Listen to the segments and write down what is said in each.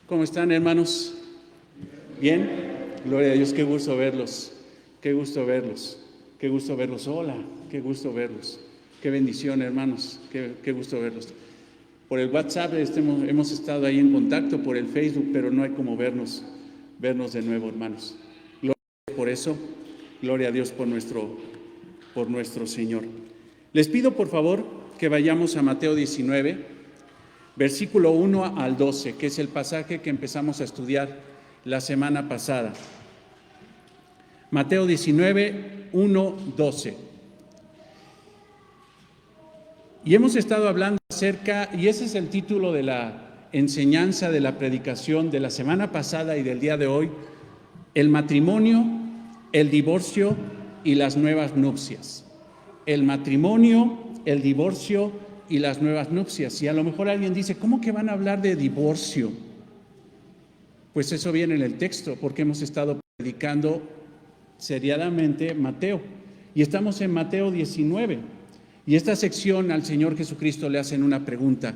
¿Cómo están, hermanos? ¿Bien? Gloria a Dios, qué gusto verlos, qué gusto verlos, qué gusto verlos. Hola, qué gusto verlos, qué bendición, hermanos, qué gusto verlos. Por el WhatsApp hemos estado ahí en contacto, por el Facebook, pero no hay como vernos de nuevo, hermanos. Gloria a Dios por eso, gloria a Dios por nuestro Señor. Les pido, por favor, que vayamos a Mateo 19, versículo 1 al 12, que es el pasaje que empezamos a estudiar la semana pasada. Mateo 19, 1, 12. Y hemos estado hablando acerca, y ese es el título de la enseñanza, de la predicación de la semana pasada y del día de hoy: el matrimonio, el divorcio y las nuevas nupcias. El matrimonio, el divorcio y las nuevas nupcias. Y a lo mejor alguien dice, ¿cómo que van a hablar de divorcio? Pues eso viene en el texto, porque hemos estado predicando seriadamente Mateo. Y estamos en Mateo 19. Y esta sección al Señor Jesucristo le hacen una pregunta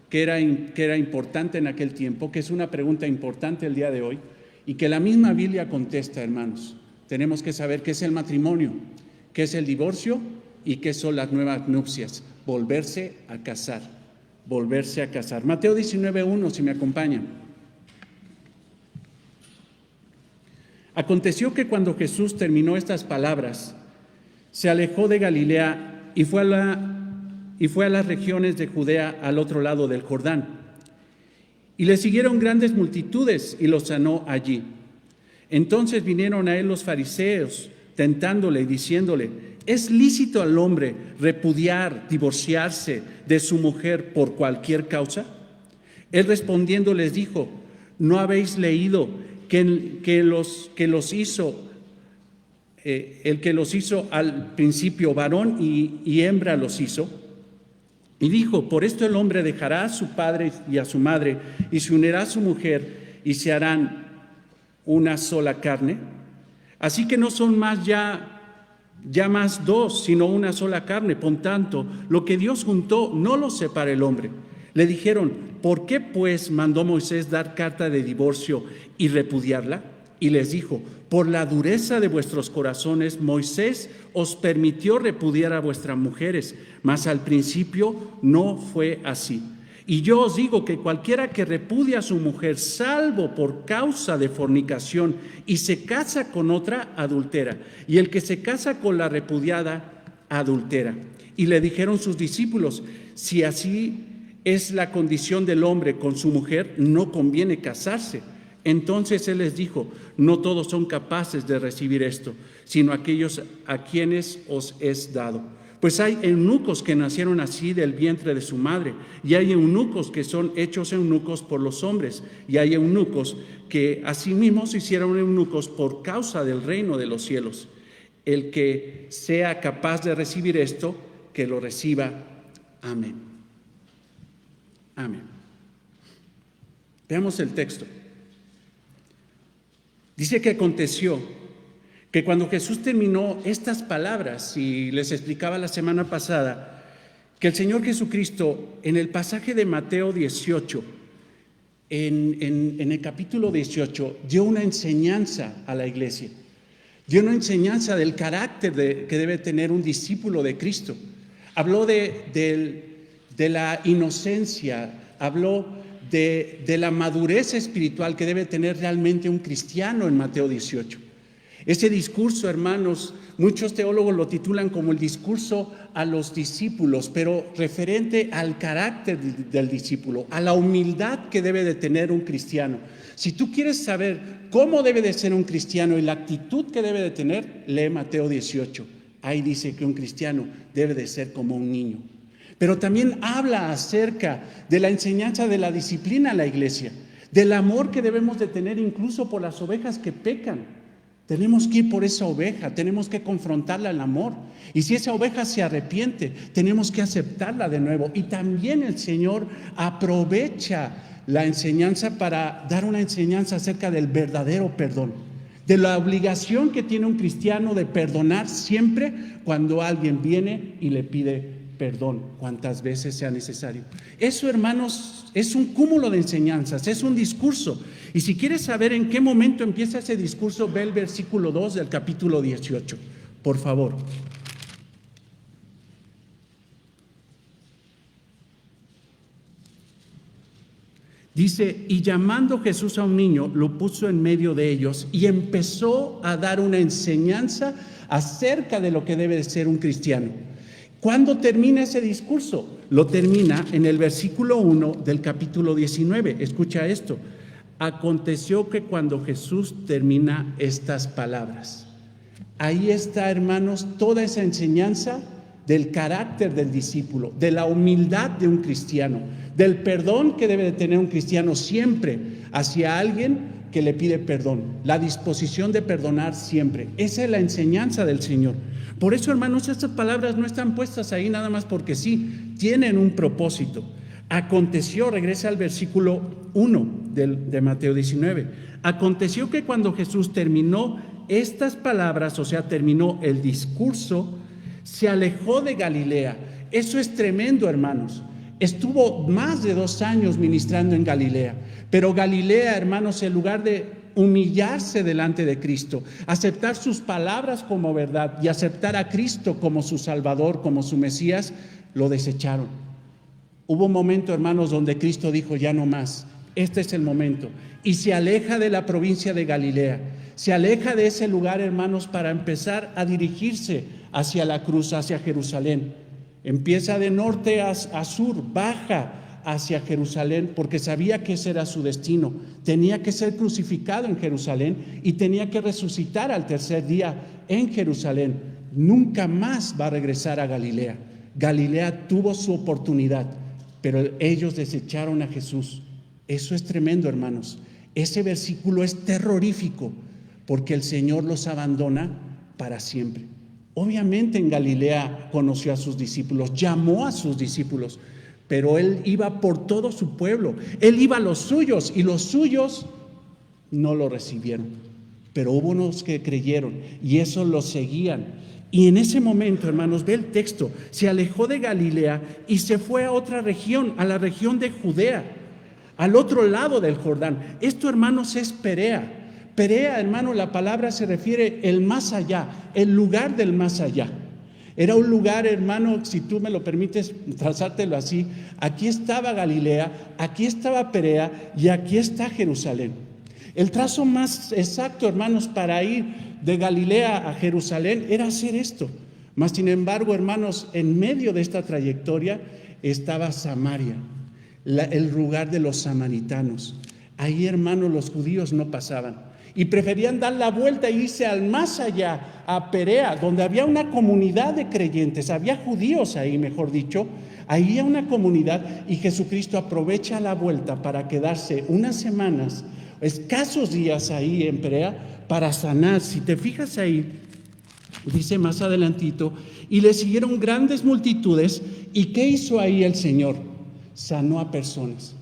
que era importante en aquel tiempo, que es una pregunta importante el día de hoy, y que la misma Biblia contesta, hermanos. Tenemos que saber qué es el matrimonio, qué es el divorcio y qué son las nuevas nupcias. Volverse a casar, volverse a casar. Mateo 19:1, si me acompañan. Aconteció que cuando Jesús terminó estas palabras, se alejó de Galilea y fue a las regiones de Judea al otro lado del Jordán. Y le siguieron grandes multitudes y los sanó allí. Entonces vinieron a él los fariseos, tentándole y diciéndole: ¿es lícito al hombre repudiar, divorciarse de su mujer por cualquier causa? Él respondiendo les dijo: ¿no habéis leído que el que los hizo al principio varón y hembra los hizo? Y dijo: por esto el hombre dejará a su padre y a su madre y se unirá a su mujer y se harán una sola carne. Así que no son más ya más dos, sino una sola carne. Por tanto, lo que Dios juntó no lo separa el hombre. Le dijeron: ¿por qué pues mandó Moisés dar carta de divorcio y repudiarla? Y les dijo: por la dureza de vuestros corazones, Moisés os permitió repudiar a vuestras mujeres, mas al principio no fue así. Y yo os digo que cualquiera que repudia a su mujer, salvo por causa de fornicación, y se casa con otra, adultera. Y el que se casa con la repudiada, adultera. Y le dijeron sus discípulos: si así es la condición del hombre con su mujer, no conviene casarse. Entonces él les dijo: no todos son capaces de recibir esto, sino aquellos a quienes os es dado. Pues hay eunucos que nacieron así del vientre de su madre, y hay eunucos que son hechos eunucos por los hombres, y hay eunucos que asimismo se hicieron eunucos por causa del reino de los cielos. El que sea capaz de recibir esto, que lo reciba. Amén. Amén. Veamos el texto. Dice que aconteció que cuando Jesús terminó estas palabras, y les explicaba la semana pasada, que el Señor Jesucristo en el pasaje de Mateo 18, en el capítulo 18, dio una enseñanza a la iglesia, dio una enseñanza del carácter que debe tener un discípulo de Cristo. Habló de la inocencia, habló de la madurez espiritual que debe tener realmente un cristiano en Mateo 18. Ese discurso, hermanos, muchos teólogos lo titulan como el discurso a los discípulos, pero referente al carácter del discípulo, a la humildad que debe de tener un cristiano. Si tú quieres saber cómo debe de ser un cristiano y la actitud que debe de tener, lee Mateo 18. Ahí dice que un cristiano debe de ser como un niño. Pero también habla acerca de la enseñanza de la disciplina a la iglesia, del amor que debemos de tener incluso por las ovejas que pecan. Tenemos que ir por esa oveja, tenemos que confrontarla al amor. Y si esa oveja se arrepiente, tenemos que aceptarla de nuevo. Y también el Señor aprovecha la enseñanza para dar una enseñanza acerca del verdadero perdón, de la obligación que tiene un cristiano de perdonar siempre cuando alguien viene y le pide perdón, cuantas veces sea necesario. Eso, hermanos, es un cúmulo de enseñanzas, es un discurso. Y si quieres saber en qué momento empieza ese discurso, ve el versículo 2 del capítulo 18, por favor. Dice, y llamando Jesús a un niño, lo puso en medio de ellos y empezó a dar una enseñanza acerca de lo que debe de ser un cristiano. ¿Cuándo termina ese discurso? Lo termina en el versículo 1 del capítulo 19. Escucha esto. Aconteció que cuando Jesús termina estas palabras, ahí está, hermanos, toda esa enseñanza del carácter del discípulo, de la humildad de un cristiano, del perdón que debe de tener un cristiano siempre hacia alguien que le pide perdón, la disposición de perdonar siempre. Esa es la enseñanza del Señor. Por eso, hermanos, estas palabras no están puestas ahí nada más porque sí, tienen un propósito. Aconteció, regresa al versículo 1 de Mateo 19, aconteció que cuando Jesús terminó estas palabras, o sea, terminó el discurso, se alejó de Galilea. Eso es tremendo, hermanos. Estuvo más de 2 años ministrando en Galilea, pero Galilea, hermanos, en lugar de humillarse delante de Cristo, aceptar sus palabras como verdad y aceptar a Cristo como su Salvador, como su Mesías, lo desecharon. Hubo un momento, hermanos, donde Cristo dijo, ya no más, este es el momento, y se aleja de la provincia de Galilea, se aleja de ese lugar, hermanos, para empezar a dirigirse hacia la cruz, hacia Jerusalén. Empieza de norte a sur, baja hacia Jerusalén, porque sabía que ese era su destino. Tenía que ser crucificado en Jerusalén y tenía que resucitar al tercer día en Jerusalén. Nunca más va a regresar a Galilea. Galilea tuvo su oportunidad, pero ellos desecharon a Jesús. Eso es tremendo, hermanos. Ese versículo es terrorífico, porque el Señor los abandona para siempre. Obviamente en Galilea conoció a sus discípulos, llamó a sus discípulos, pero Él iba por todo su pueblo. Él iba a los suyos y los suyos no lo recibieron. Pero hubo unos que creyeron y esos lo seguían. Y en ese momento, hermanos, ve el texto, se alejó de Galilea y se fue a otra región, a la región de Judea, al otro lado del Jordán. Esto, hermanos, es Perea. Perea, hermano, la palabra se refiere el más allá, el lugar del más allá. Era un lugar, hermano, si tú me lo permites trazártelo así, aquí estaba Galilea, aquí estaba Perea y aquí está Jerusalén. El trazo más exacto, hermanos, para ir de Galilea a Jerusalén era hacer esto. Mas, sin embargo, hermanos, en medio de esta trayectoria estaba Samaria, el lugar de los samaritanos. Ahí, hermanos, los judíos no pasaban. Y preferían dar la vuelta e irse al más allá, a Perea, donde había una comunidad de creyentes, había judíos ahí, mejor dicho, ahí había una comunidad y Jesucristo aprovecha la vuelta para quedarse unas semanas, escasos días ahí en Perea, para sanar. Si te fijas ahí, dice más adelantito, y le siguieron grandes multitudes. ¿Y qué hizo ahí el Señor? Sanó a personas.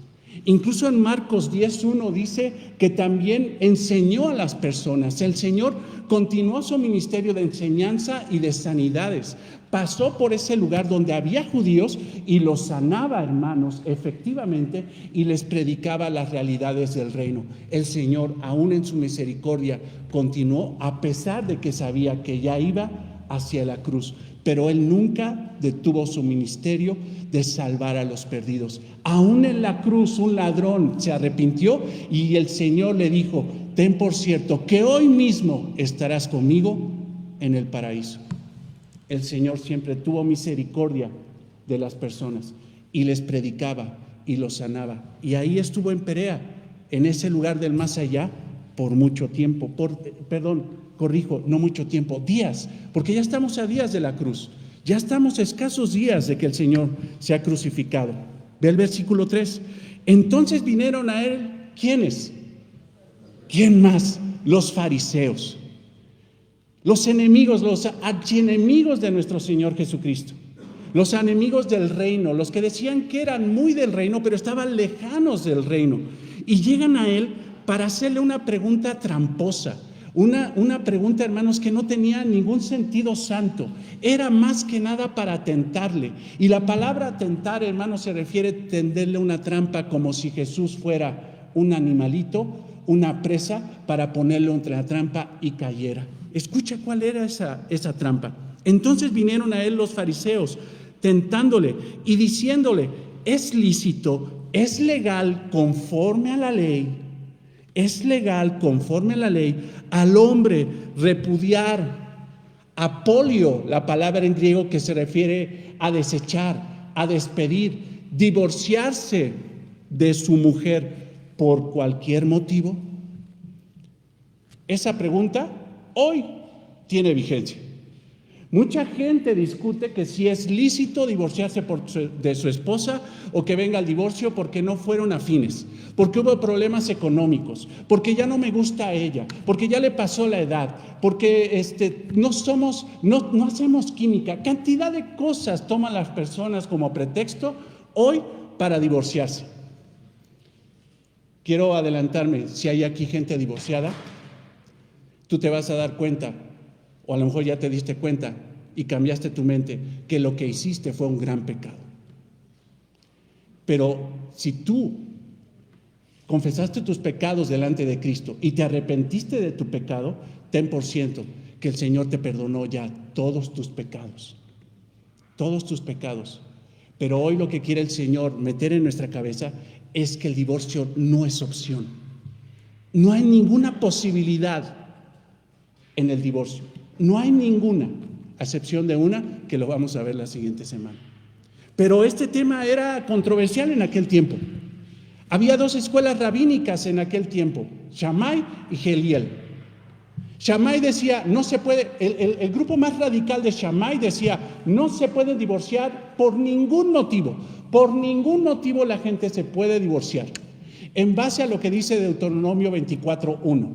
Incluso en Marcos 10:1 dice que también enseñó a las personas. El Señor continuó su ministerio de enseñanza y de sanidades. Pasó por ese lugar donde había judíos y los sanaba, hermanos, efectivamente, y les predicaba las realidades del reino. El Señor, aún en su misericordia, continuó a pesar de que sabía que ya iba hacia la cruz. Pero Él nunca detuvo su ministerio de salvar a los perdidos. Aún en la cruz un ladrón se arrepintió y el Señor le dijo, ten por cierto que hoy mismo estarás conmigo en el paraíso. El Señor siempre tuvo misericordia de las personas y les predicaba y los sanaba. Y ahí estuvo en Perea, en ese lugar del más allá, por mucho tiempo. No mucho tiempo, días, porque ya estamos a días de la cruz. Ya estamos a escasos días de que el Señor se ha crucificado. Ve el versículo 3. Entonces vinieron a Él, ¿quiénes? ¿Quién más? Los fariseos. Los enemigos, los archienemigos de nuestro Señor Jesucristo. Los enemigos del reino, los que decían que eran muy del reino, pero estaban lejanos del reino. Y llegan a Él para hacerle una pregunta tramposa. Una pregunta, hermanos, que no tenía ningún sentido santo. Era más que nada para tentarle. Y la palabra tentar, hermanos, se refiere a tenderle una trampa, como si Jesús fuera un animalito, una presa, para ponerlo entre la trampa y cayera. Escucha cuál era esa trampa. Entonces vinieron a él los fariseos, tentándole y diciéndole: es lícito, es legal conforme a la ley. Es legal, conforme a la ley, al hombre repudiar, apolio, la palabra en griego que se refiere a desechar, a despedir, divorciarse de su mujer por cualquier motivo. Esa pregunta hoy tiene vigencia. Mucha gente discute que si es lícito divorciarse de su esposa o que venga el divorcio porque no fueron afines, porque hubo problemas económicos, porque ya no me gusta a ella, porque ya le pasó la edad, porque no hacemos química. Cantidad de cosas toman las personas como pretexto hoy para divorciarse. Quiero adelantarme, si hay aquí gente divorciada, tú te vas a dar cuenta, o a lo mejor ya te diste cuenta y cambiaste tu mente, que lo que hiciste fue un gran pecado. Pero si tú confesaste tus pecados delante de Cristo y te arrepentiste de tu pecado, ten por cierto que el Señor te perdonó ya todos tus pecados. Todos tus pecados. Pero hoy lo que quiere el Señor meter en nuestra cabeza es que el divorcio no es opción. No hay ninguna posibilidad en el divorcio. No hay ninguna, a excepción de una que lo vamos a ver la siguiente semana. Pero este tema era controversial en aquel tiempo. Había dos escuelas rabínicas en aquel tiempo, Shammai y Geliel. Shammai decía, no se puede, el grupo más radical de Shammai decía, no se puede divorciar por ningún motivo. Por ningún motivo la gente se puede divorciar, en base a lo que dice Deuteronomio 24:1.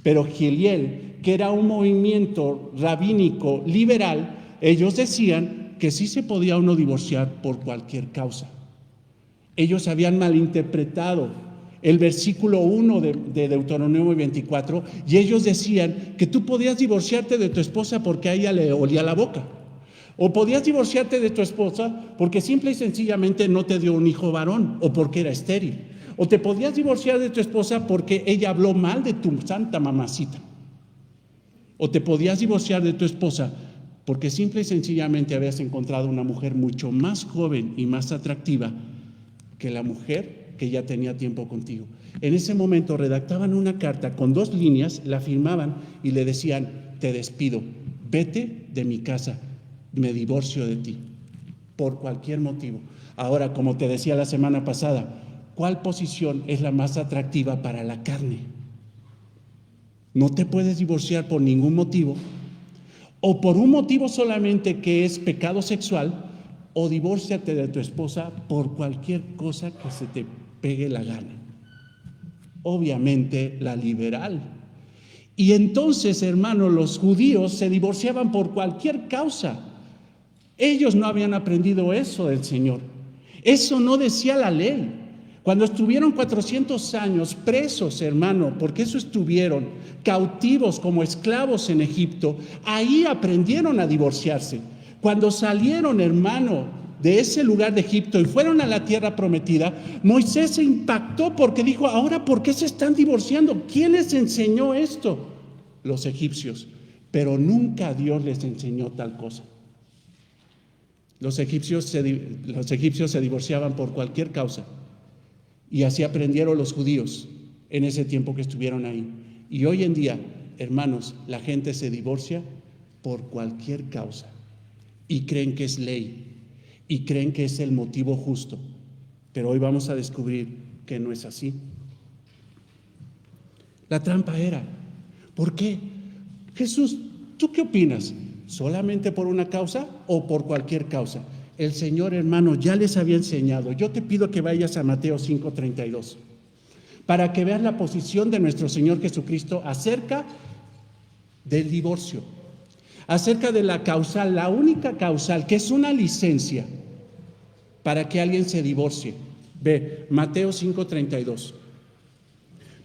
Pero Geliel, que era un movimiento rabínico liberal, ellos decían que sí se podía uno divorciar por cualquier causa. Ellos habían malinterpretado el versículo 1 de Deuteronomio 24 y ellos decían que tú podías divorciarte de tu esposa porque a ella le olía la boca. O podías divorciarte de tu esposa porque simple y sencillamente no te dio un hijo varón o porque era estéril. O te podías divorciar de tu esposa porque ella habló mal de tu santa mamacita. O te podías divorciar de tu esposa porque simple y sencillamente habías encontrado una mujer mucho más joven y más atractiva que la mujer que ya tenía tiempo contigo. En ese momento redactaban una carta con 2 líneas, la firmaban y le decían: te despido, vete de mi casa, me divorcio de ti, por cualquier motivo. Ahora, como te decía la semana pasada, ¿cuál posición es la más atractiva para la carne? No te puedes divorciar por ningún motivo, o por un motivo solamente que es pecado sexual, o divórciate de tu esposa por cualquier cosa que se te pegue la gana. Obviamente la liberal. Y entonces, hermanos, los judíos se divorciaban por cualquier causa. Ellos no habían aprendido eso del Señor. Eso no decía la ley. Cuando estuvieron 400 años presos, hermano, porque eso estuvieron cautivos como esclavos en Egipto, ahí aprendieron a divorciarse. Cuando salieron, hermano, de ese lugar de Egipto y fueron a la tierra prometida, Moisés se impactó porque dijo: ahora, ¿por qué se están divorciando? ¿Quién les enseñó esto? Los egipcios. Pero nunca Dios les enseñó tal cosa. Los egipcios se divorciaban por cualquier causa. Y así aprendieron los judíos en ese tiempo que estuvieron ahí. Y hoy en día, hermanos, la gente se divorcia por cualquier causa. Y creen que es ley. Y creen que es el motivo justo. Pero hoy vamos a descubrir que no es así. La trampa era: ¿por qué? Jesús, ¿tú qué opinas? ¿Solamente por una causa o por cualquier causa? El Señor, hermano, ya les había enseñado. Yo te pido que vayas a Mateo 5:32 para que veas la posición de nuestro Señor Jesucristo acerca del divorcio, acerca de la causal, la única causal, que es una licencia para que alguien se divorcie. Ve, Mateo 5:32.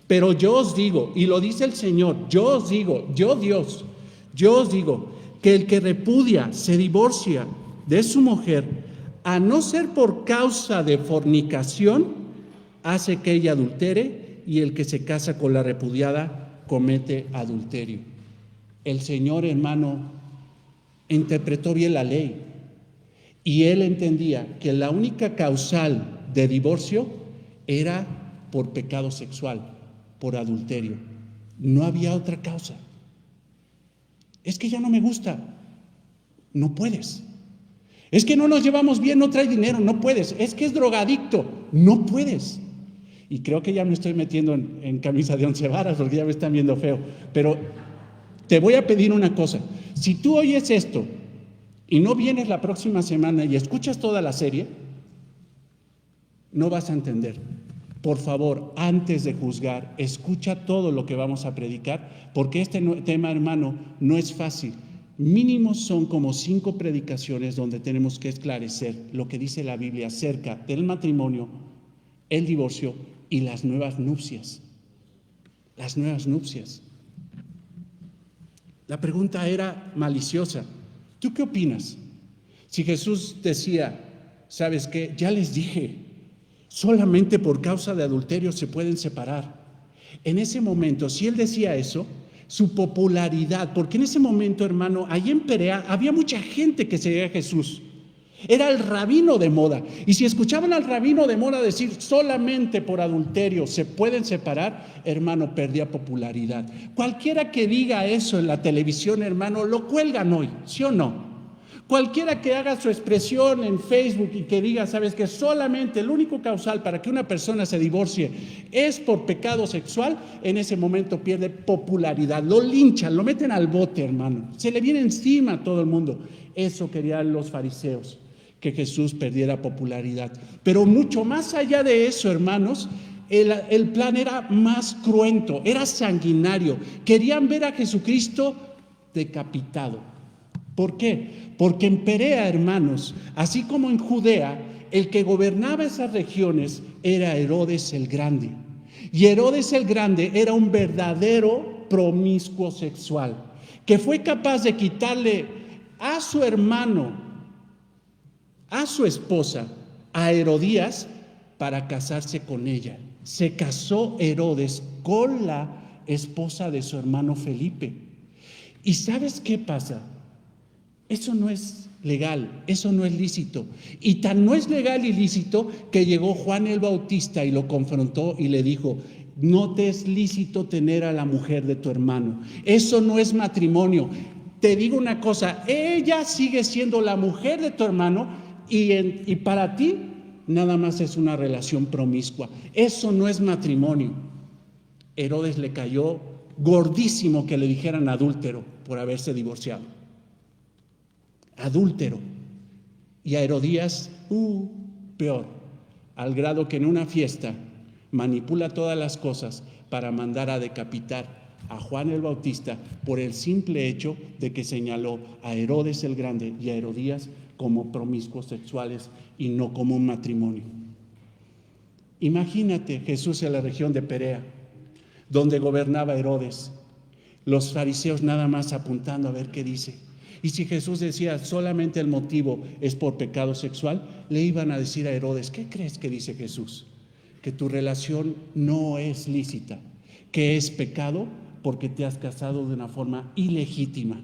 Pero yo os digo, y lo dice el Señor, yo os digo, yo Dios, yo os digo, que el que repudia, se divorcia de su mujer, a no ser por causa de fornicación, hace que ella adultere, y el que se casa con la repudiada comete adulterio. El Señor, hermano, interpretó bien la ley, y él entendía que la única causal de divorcio era por pecado sexual, por adulterio. No había otra causa. Es que ya no me gusta. No puedes. Es que no nos llevamos bien, no trae dinero. No puedes. Es que es drogadicto. No puedes. Y creo que ya me estoy metiendo en camisa de 11 varas porque ya me están viendo feo. Pero te voy a pedir una cosa. Si tú oyes esto y no vienes la próxima semana y escuchas toda la serie, no vas a entender. Por favor, antes de juzgar, escucha todo lo que vamos a predicar, porque este tema, hermano, no es fácil. Mínimo son como 5 predicaciones donde tenemos que esclarecer lo que dice la Biblia acerca del matrimonio, el divorcio y las nuevas nupcias. Las nuevas nupcias. La pregunta era maliciosa. ¿Tú qué opinas? Si Jesús decía, ¿sabes qué? Ya les dije, solamente por causa de adulterio se pueden separar. En ese momento, si él decía eso, su popularidad, porque en ese momento, hermano, ahí en Perea había mucha gente que seguía a Jesús. Era el rabino de moda. Y si escuchaban al rabino de moda decir solamente por adulterio se pueden separar, hermano, perdía popularidad. Cualquiera que diga eso en la televisión, hermano, lo cuelgan hoy, ¿sí o no? Cualquiera que haga su expresión en Facebook y que diga, sabes que solamente el único causal para que una persona se divorcie es por pecado sexual, en ese momento pierde popularidad, lo linchan, lo meten al bote, hermano, se le viene encima a todo el mundo. Eso querían los fariseos, que Jesús perdiera popularidad. Pero mucho más allá de eso, hermanos, el plan era más cruento, era sanguinario. Querían ver a Jesucristo decapitado. ¿Por qué? Porque en Perea, hermanos, así como en Judea, el que gobernaba esas regiones era Herodes el Grande. Y Herodes el Grande era un verdadero promiscuo sexual, que fue capaz de quitarle a su hermano, a su esposa, a Herodías, para casarse con ella. Se casó Herodes con la esposa de su hermano Felipe. ¿Y sabes qué pasa? Eso no es legal, eso no es lícito. Y tan no es legal y lícito que llegó Juan el Bautista y lo confrontó y le dijo, no te es lícito tener a la mujer de tu hermano. Eso no es matrimonio. Te digo una cosa, ella sigue siendo la mujer de tu hermano y para ti nada más es una relación promiscua. Eso no es matrimonio. Herodes le cayó gordísimo que le dijeran adúltero por haberse divorciado. Adúltero. Y a Herodías, peor, al grado que en una fiesta manipula todas las cosas para mandar a decapitar a Juan el Bautista por el simple hecho de que señaló a Herodes el Grande y a Herodías como promiscuos sexuales y no como un matrimonio. Imagínate Jesús en la región de Perea, donde gobernaba Herodes, los fariseos nada más apuntando a ver qué dice. Y si Jesús decía solamente el motivo es por pecado sexual, le iban a decir a Herodes, ¿qué crees que dice Jesús? Que tu relación no es lícita, que es pecado porque te has casado de una forma ilegítima.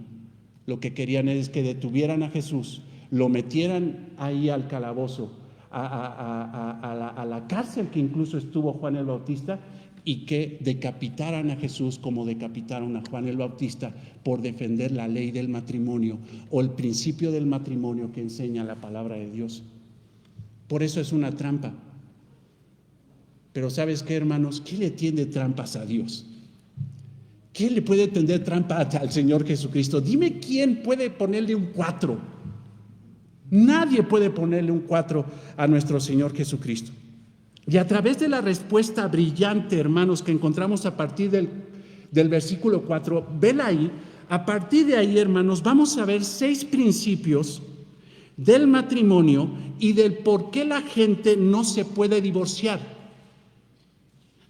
Lo que querían es que detuvieran a Jesús, lo metieran ahí al calabozo, a la cárcel que incluso estuvo Juan el Bautista, y que decapitaran a Jesús como decapitaron a Juan el Bautista por defender la ley del matrimonio o el principio del matrimonio que enseña la palabra de Dios. Por eso es una trampa. Pero ¿sabes qué, hermanos? ¿Quién le tiende trampas a Dios? ¿Quién le puede tender trampa al Señor Jesucristo? Dime quién puede ponerle un 4. Nadie puede ponerle un 4 a nuestro Señor Jesucristo. Y a través de la respuesta brillante, hermanos, que encontramos a partir del versículo 4, vela ahí, a partir de ahí, hermanos, vamos a ver 6 principios del matrimonio y del por qué la gente no se puede divorciar.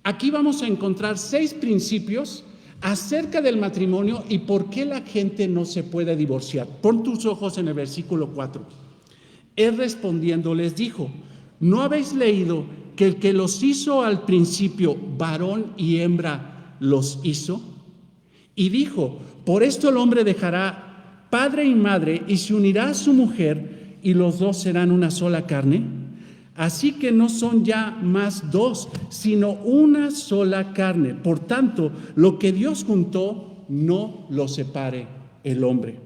Aquí vamos a encontrar 6 principios acerca del matrimonio y por qué la gente no se puede divorciar. Pon tus ojos en el versículo 4. Él respondiendo les dijo: ¿no habéis leído que el que los hizo al principio, varón y hembra los hizo? Y dijo: por esto el hombre dejará padre y madre y se unirá a su mujer y los dos serán una sola carne. Así que no son ya más dos, sino una sola carne. Por tanto, lo que Dios juntó, no lo separe el hombre.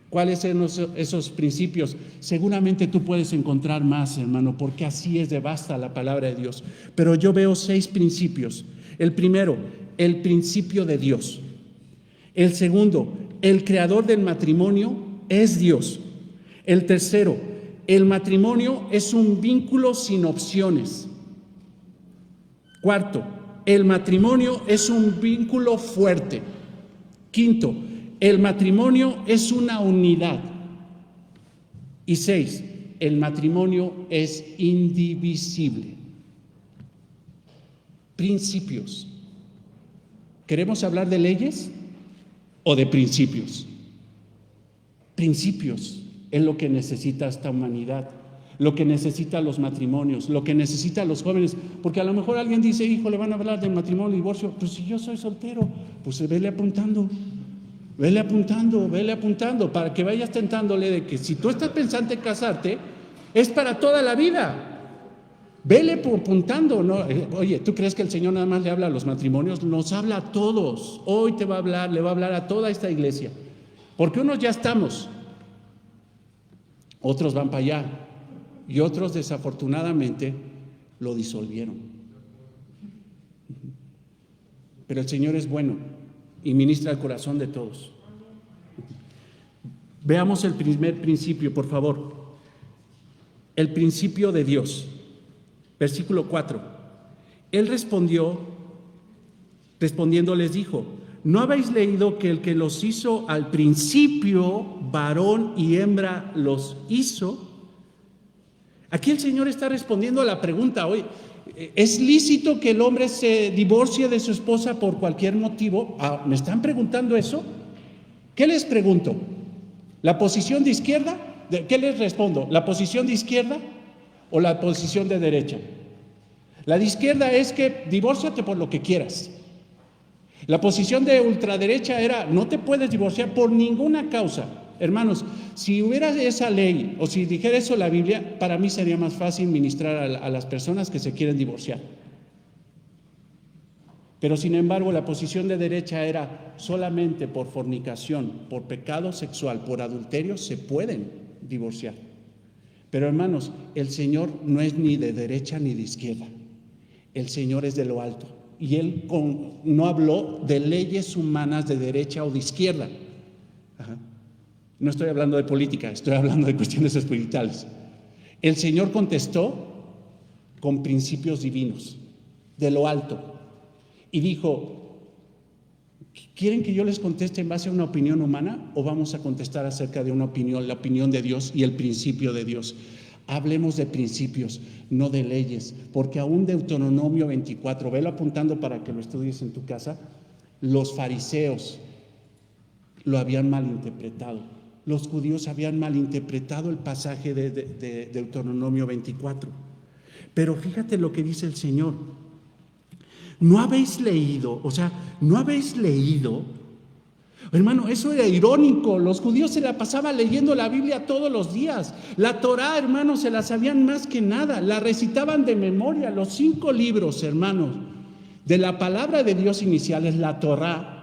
¿Cuáles son esos principios? Seguramente tú puedes encontrar más, hermano, porque así es de vasta la palabra de Dios. Pero yo veo 6 principios. El primero, el principio de Dios. El segundo, el creador del matrimonio es Dios. El tercero, el matrimonio es un vínculo sin opciones. Cuarto, el matrimonio es un vínculo fuerte. Quinto, el matrimonio es una unidad. Y 6, el matrimonio es indivisible. Principios. ¿Queremos hablar de leyes o de principios? Principios es lo que necesita esta humanidad, lo que necesitan los matrimonios, lo que necesitan los jóvenes, porque a lo mejor alguien dice: hijo, le van a hablar del matrimonio, divorcio. Pues si yo soy soltero, pues vele apuntando, para que vayas tentándole de que si tú estás pensando en casarte, es para toda la vida. Vele apuntando, ¿no? Oye, ¿tú crees que el Señor nada más le habla a los matrimonios? Nos habla a todos. Hoy te va a hablar, le va a hablar a toda esta iglesia, porque unos ya estamos, otros van para allá y otros desafortunadamente lo disolvieron. Pero el Señor es bueno y ministra el corazón de todos. Veamos el primer principio, por favor. El principio de Dios. Versículo 4. Él respondiendo les dijo: ¿no habéis leído que el que los hizo al principio, varón y hembra los hizo? Aquí el Señor está respondiendo a la pregunta: hoy, ¿es lícito que el hombre se divorcie de su esposa por cualquier motivo? ¿Me están preguntando eso? ¿Qué les pregunto? ¿La posición de izquierda? ¿Qué les respondo? ¿La posición de izquierda o la posición de derecha? La de izquierda es que divórciate por lo que quieras. La posición de ultraderecha era: no te puedes divorciar por ninguna causa. Hermanos, si hubiera esa ley o si dijera eso la Biblia, para mí sería más fácil ministrar a las personas que se quieren divorciar. Pero sin embargo, la posición de derecha era: solamente por fornicación, por pecado sexual, por adulterio se pueden divorciar. Pero hermanos, el Señor no es ni de derecha ni de izquierda. El Señor es de lo alto. Y Él no habló de leyes humanas de derecha o de izquierda. No estoy hablando de política, estoy hablando de cuestiones espirituales. El Señor contestó con principios divinos, de lo alto. Y dijo: ¿quieren que yo les conteste en base a una opinión humana o vamos a contestar acerca de una opinión, la opinión de Dios y el principio de Dios? Hablemos de principios, no de leyes, porque aún Deuteronomio 24, velo apuntando para que lo estudies en tu casa, los fariseos lo habían malinterpretado. Los judíos habían malinterpretado el pasaje de Deuteronomio 24. Pero fíjate lo que dice el Señor. ¿No habéis leído? Hermano, eso era irónico. Los judíos se la pasaban leyendo la Biblia todos los días. La Torá, hermanos, se la sabían más que nada. La recitaban de memoria. Los 5 libros, hermanos, de la palabra de Dios inicial es la Torá.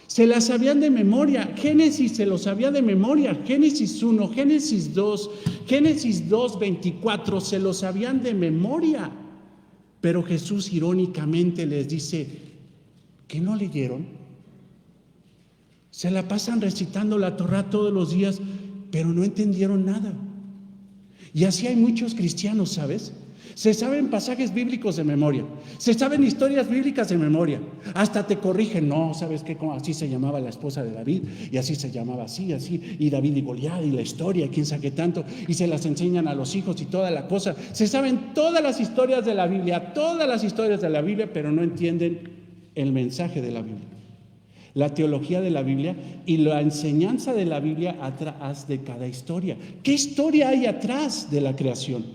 Se la sabían de memoria. Génesis se lo sabía de memoria. Génesis 1, Génesis 2, Génesis 2, 24 se lo sabían de memoria. Pero Jesús irónicamente les dice: ¿qué no leyeron? Se la pasan recitando la Torá todos los días, pero no entendieron nada. Y así hay muchos cristianos, ¿sabes? Se saben pasajes bíblicos de memoria, se saben historias bíblicas de memoria, hasta te corrigen, no, ¿sabes qué? Así se llamaba la esposa de David, y así se llamaba así, y David y Goliat, y la historia, y quién sabe qué tanto, y se las enseñan a los hijos y toda la cosa. Se saben todas las historias de la Biblia, pero no entienden el mensaje de la Biblia, la teología de la Biblia y la enseñanza de la Biblia atrás de cada historia. ¿Qué historia hay atrás de la creación?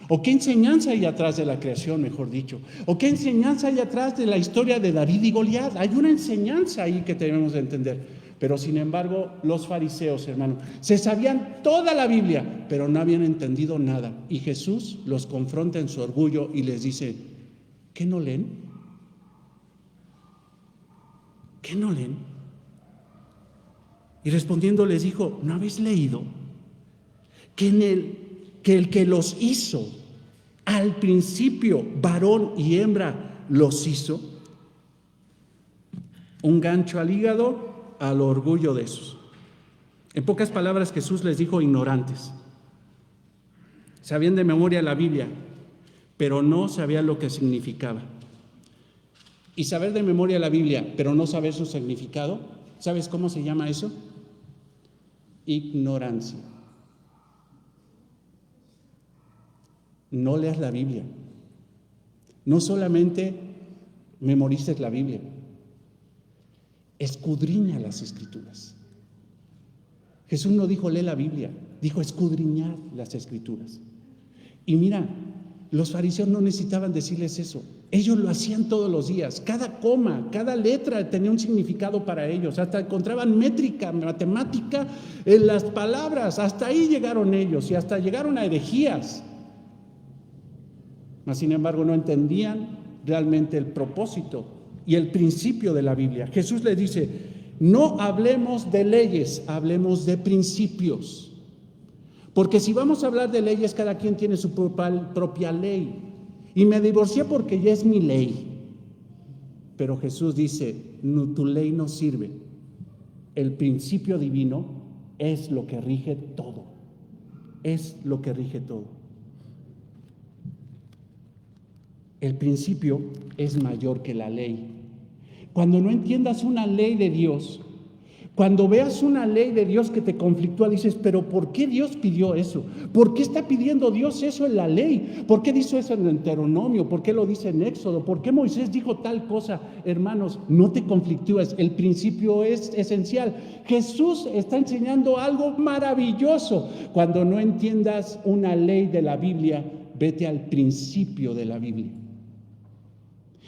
¿O qué enseñanza hay atrás de la creación, mejor dicho? ¿O qué enseñanza hay atrás de la historia de David y Goliat? Hay una enseñanza ahí que tenemos que entender. Pero sin embargo, los fariseos, hermano, se sabían toda la Biblia, pero no habían entendido nada. Y Jesús los confronta en su orgullo y les dice, ¿qué no leen? ¿Qué no leen? Y respondiendo les dijo, ¿no habéis leído que el que los hizo al principio, varón y hembra, los hizo? Un gancho al hígado, al orgullo de esos. En pocas palabras, Jesús les dijo ignorantes. Sabían de memoria la Biblia, pero no sabían lo que significaba. Y saber de memoria la Biblia, pero no saber su significado, ¿sabes cómo se llama eso? Ignorancia. No leas la Biblia. No solamente memorices la Biblia. Escudriña las Escrituras. Jesús no dijo lee la Biblia, dijo escudriñar las Escrituras. Y mira, los fariseos no necesitaban decirles eso. Ellos lo hacían todos los días. Cada coma, cada letra tenía un significado para ellos. Hasta encontraban métrica, matemática en las palabras. Hasta ahí llegaron ellos y hasta llegaron a herejías. Mas, sin embargo, no entendían realmente el propósito y el principio de la Biblia. Jesús les dice, no hablemos de leyes, hablemos de principios. Porque si vamos a hablar de leyes, cada quien tiene su propia ley. Y me divorcié porque ya es mi ley. Pero Jesús dice, no, tu ley no sirve. El principio divino es lo que rige todo. Es lo que rige todo. El principio es mayor que la ley. Cuando no entiendas una ley de Dios, cuando veas una ley de Dios que te conflictúa, dices, pero ¿por qué Dios pidió eso? ¿Por qué está pidiendo Dios eso en la ley? ¿Por qué dice eso en el Deuteronomio? ¿Por qué lo dice en Éxodo? ¿Por qué Moisés dijo tal cosa? Hermanos, no te conflictúes, el principio es esencial. Jesús está enseñando algo maravilloso. Cuando no entiendas una ley de la Biblia, vete al principio de la Biblia.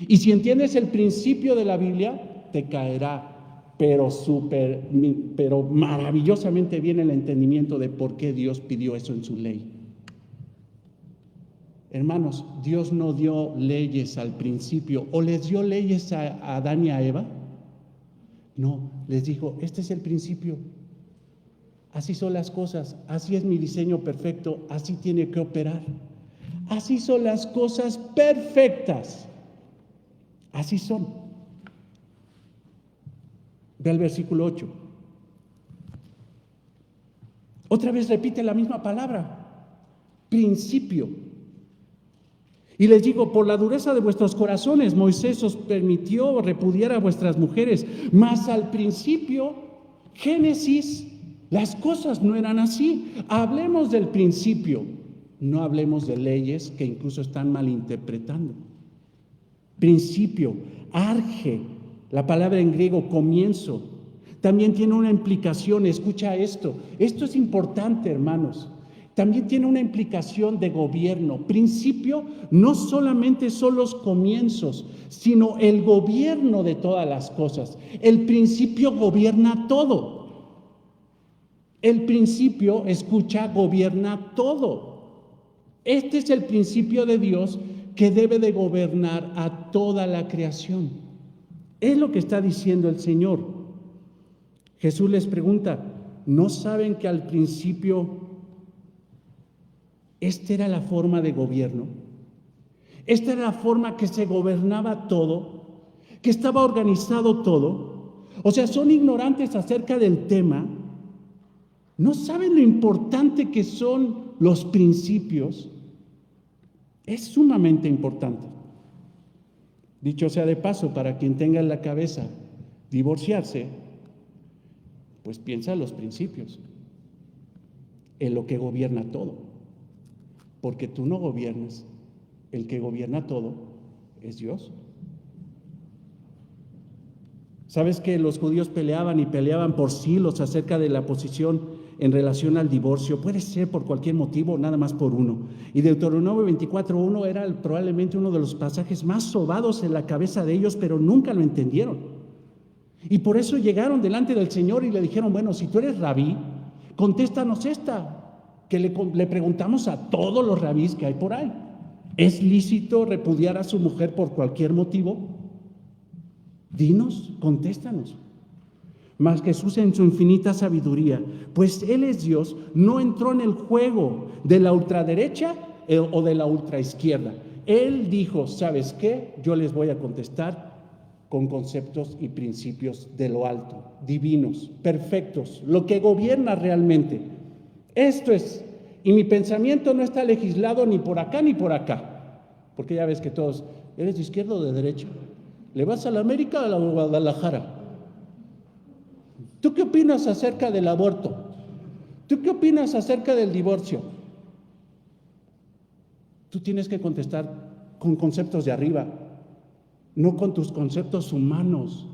Y si entiendes el principio de la Biblia, te caerá pero maravillosamente bien el entendimiento de por qué Dios pidió eso en su ley. Hermanos, Dios no dio leyes al principio, o les dio leyes a Adán y a Eva. No, les dijo, este es el principio. Así son las cosas, así es mi diseño perfecto, así tiene que operar. Así son las cosas perfectas. Así son. Ve al versículo 8. Otra vez repite la misma palabra. Principio. Y les digo, por la dureza de vuestros corazones, Moisés os permitió repudiar a vuestras mujeres. Mas al principio, Génesis, las cosas no eran así. Hablemos del principio. No hablemos de leyes que incluso están malinterpretando. Principio, arge, la palabra en griego comienzo, también tiene una implicación, escucha esto es importante, hermanos, también tiene una implicación de gobierno. Principio no solamente son los comienzos, sino el gobierno de todas las cosas. El principio gobierna todo. El principio, escucha, gobierna todo. Este es el principio de Dios que debe de gobernar a toda la creación. Es lo que está diciendo el Señor. Jesús les pregunta, ¿no saben que al principio esta era la forma de gobierno? Esta era la forma que se gobernaba todo, que estaba organizado todo. O sea, son ignorantes acerca del tema. No saben lo importante que son los principios. Es sumamente importante. Dicho sea de paso, para quien tenga en la cabeza divorciarse, pues piensa en los principios, en lo que gobierna todo, porque tú no gobiernas, el que gobierna todo es Dios. ¿Sabes que los judíos peleaban y peleaban por siglos acerca de la posición en relación al divorcio? Puede ser por cualquier motivo, nada más por uno. Y Deuteronomio 24:1 era probablemente uno de los pasajes más sobados en la cabeza de ellos, pero nunca lo entendieron. Y por eso llegaron delante del Señor y le dijeron, bueno, si tú eres rabí, contéstanos esta, que le preguntamos a todos los rabís que hay por ahí. ¿Es lícito repudiar a su mujer por cualquier motivo? Dinos, contéstanos. Mas Jesús, en su infinita sabiduría, pues Él es Dios, no entró en el juego de la ultraderecha o de la ultraizquierda. Él dijo, ¿sabes qué? Yo les voy a contestar con conceptos y principios de lo alto, divinos, perfectos, lo que gobierna realmente. Esto es, y mi pensamiento no está legislado ni por acá ni por acá, porque ya ves que todos, ¿eres de izquierda o de derecha? ¿Le vas a la América o a la Guadalajara? ¿Tú qué opinas acerca del aborto? ¿Tú qué opinas acerca del divorcio? Tú tienes que contestar con conceptos de arriba, no con tus conceptos humanos.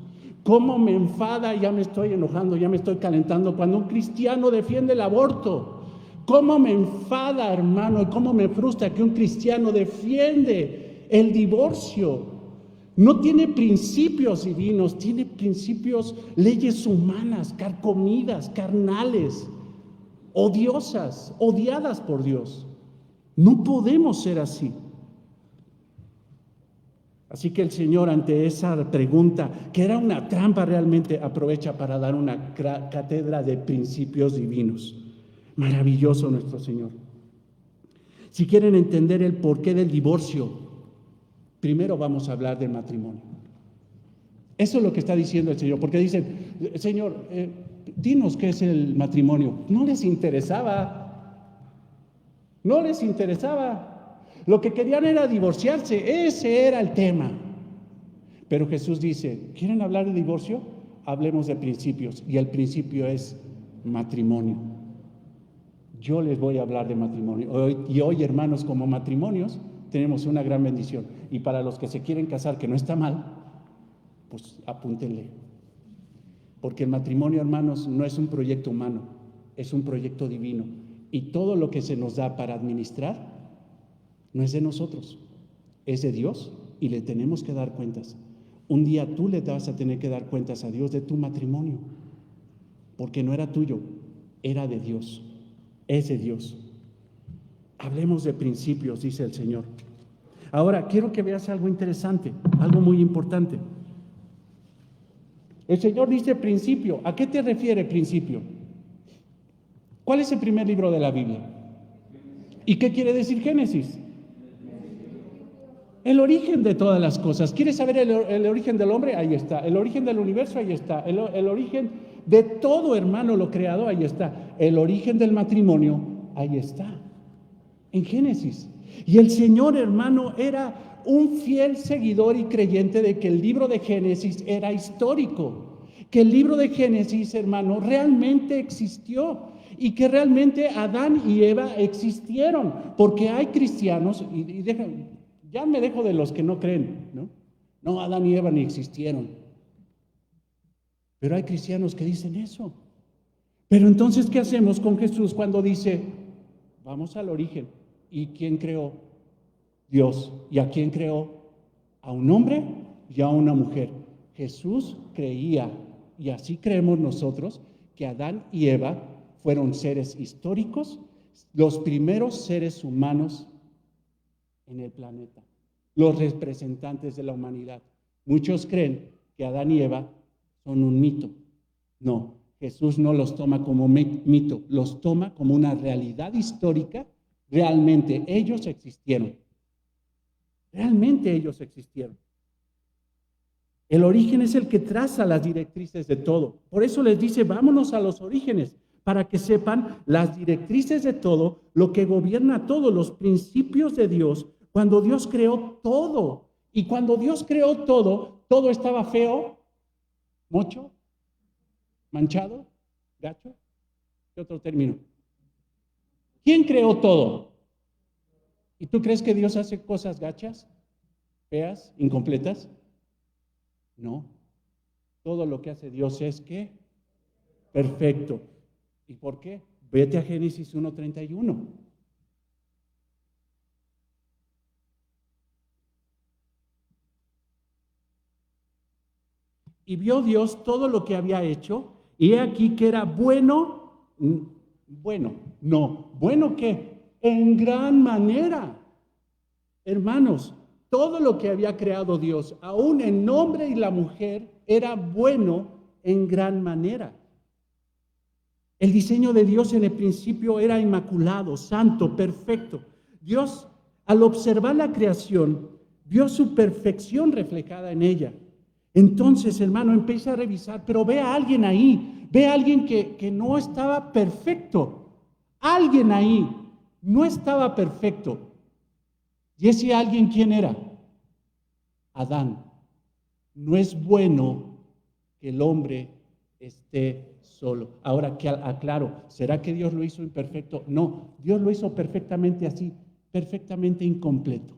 ¿Cómo me enfada? Ya me estoy enojando, ya me estoy calentando cuando un cristiano defiende el aborto. ¿Cómo me enfada, hermano? Y cómo me frustra que un cristiano defiende el divorcio. No tiene principios divinos, tiene principios, leyes humanas, carcomidas, carnales, odiosas, odiadas por Dios. No podemos ser así. Así que el Señor, ante esa pregunta, que era una trampa realmente, aprovecha para dar una cátedra de principios divinos. Maravilloso nuestro Señor. Si quieren entender el porqué del divorcio, primero vamos a hablar del matrimonio. Eso es lo que está diciendo el Señor, porque dicen, Señor, dinos qué es el matrimonio. No les interesaba. No les interesaba. Lo que querían era divorciarse, ese era el tema. Pero Jesús dice, ¿quieren hablar de divorcio? Hablemos de principios, y el principio es matrimonio. Yo les voy a hablar de matrimonio. Hoy, hermanos, como matrimonios, tenemos una gran bendición. Y para los que se quieren casar, que no está mal, pues apúntenle. Porque el matrimonio, hermanos, no es un proyecto humano, es un proyecto divino. Y todo lo que se nos da para administrar no es de nosotros, es de Dios y le tenemos que dar cuentas. Un día tú le vas a tener que dar cuentas a Dios de tu matrimonio, porque no era tuyo, era de Dios, es de Dios. Hablemos de principios, dice el Señor. Ahora, quiero que veas algo interesante, algo muy importante. El Señor dice principio. ¿A qué te refiere principio? ¿Cuál es el primer libro de la Biblia? ¿Y qué quiere decir Génesis? El origen de todas las cosas. ¿Quieres saber el origen del hombre? Ahí está. El origen del universo, ahí está. El origen de todo, hermano, lo creado, ahí está. El origen del matrimonio, ahí está. En Génesis. Y el Señor, hermano, era un fiel seguidor y creyente de que el libro de Génesis era histórico, que el libro de Génesis, hermano, realmente existió y que realmente Adán y Eva existieron, porque hay cristianos, ya me dejo de los que no creen, no, Adán y Eva ni existieron, pero hay cristianos que dicen eso. Pero entonces, ¿qué hacemos con Jesús cuando dice, vamos al origen? ¿Y quién creó? Dios. ¿Y a quién creó? A un hombre y a una mujer. Jesús creía, y así creemos nosotros, que Adán y Eva fueron seres históricos, los primeros seres humanos en el planeta, los representantes de la humanidad. Muchos creen que Adán y Eva son un mito. No, Jesús no los toma como mito, los toma como una realidad histórica. Realmente ellos existieron. Realmente ellos existieron. El origen es el que traza las directrices de todo. Por eso les dice, vámonos a los orígenes, para que sepan las directrices de todo, lo que gobierna todo, los principios de Dios, Cuando Dios creó todo. Y cuando Dios creó todo, todo estaba feo, mocho, manchado, gacho. ¿Qué otro término? ¿Quién creó todo? ¿Y tú crees que Dios hace cosas gachas, feas, incompletas? No. Todo lo que hace Dios es que perfecto. ¿Y por qué? Vete a Génesis 1:31. Y vio Dios todo lo que había hecho, y he aquí que era bueno, ¿bueno qué? En gran manera. Hermanos, todo lo que había creado Dios, aún el hombre y la mujer, era bueno en gran manera. El diseño de Dios en el principio era inmaculado, santo, perfecto. Dios, al observar la creación, vio su perfección reflejada en ella. Entonces, hermano, empieza a revisar, pero ve a alguien ahí, ve a alguien que no estaba perfecto. Alguien ahí no estaba perfecto. ¿Y ese alguien quién era? Adán. No es bueno que el hombre esté solo. Ahora que aclaro, ¿será que Dios lo hizo imperfecto? No, Dios lo hizo perfectamente así, perfectamente incompleto.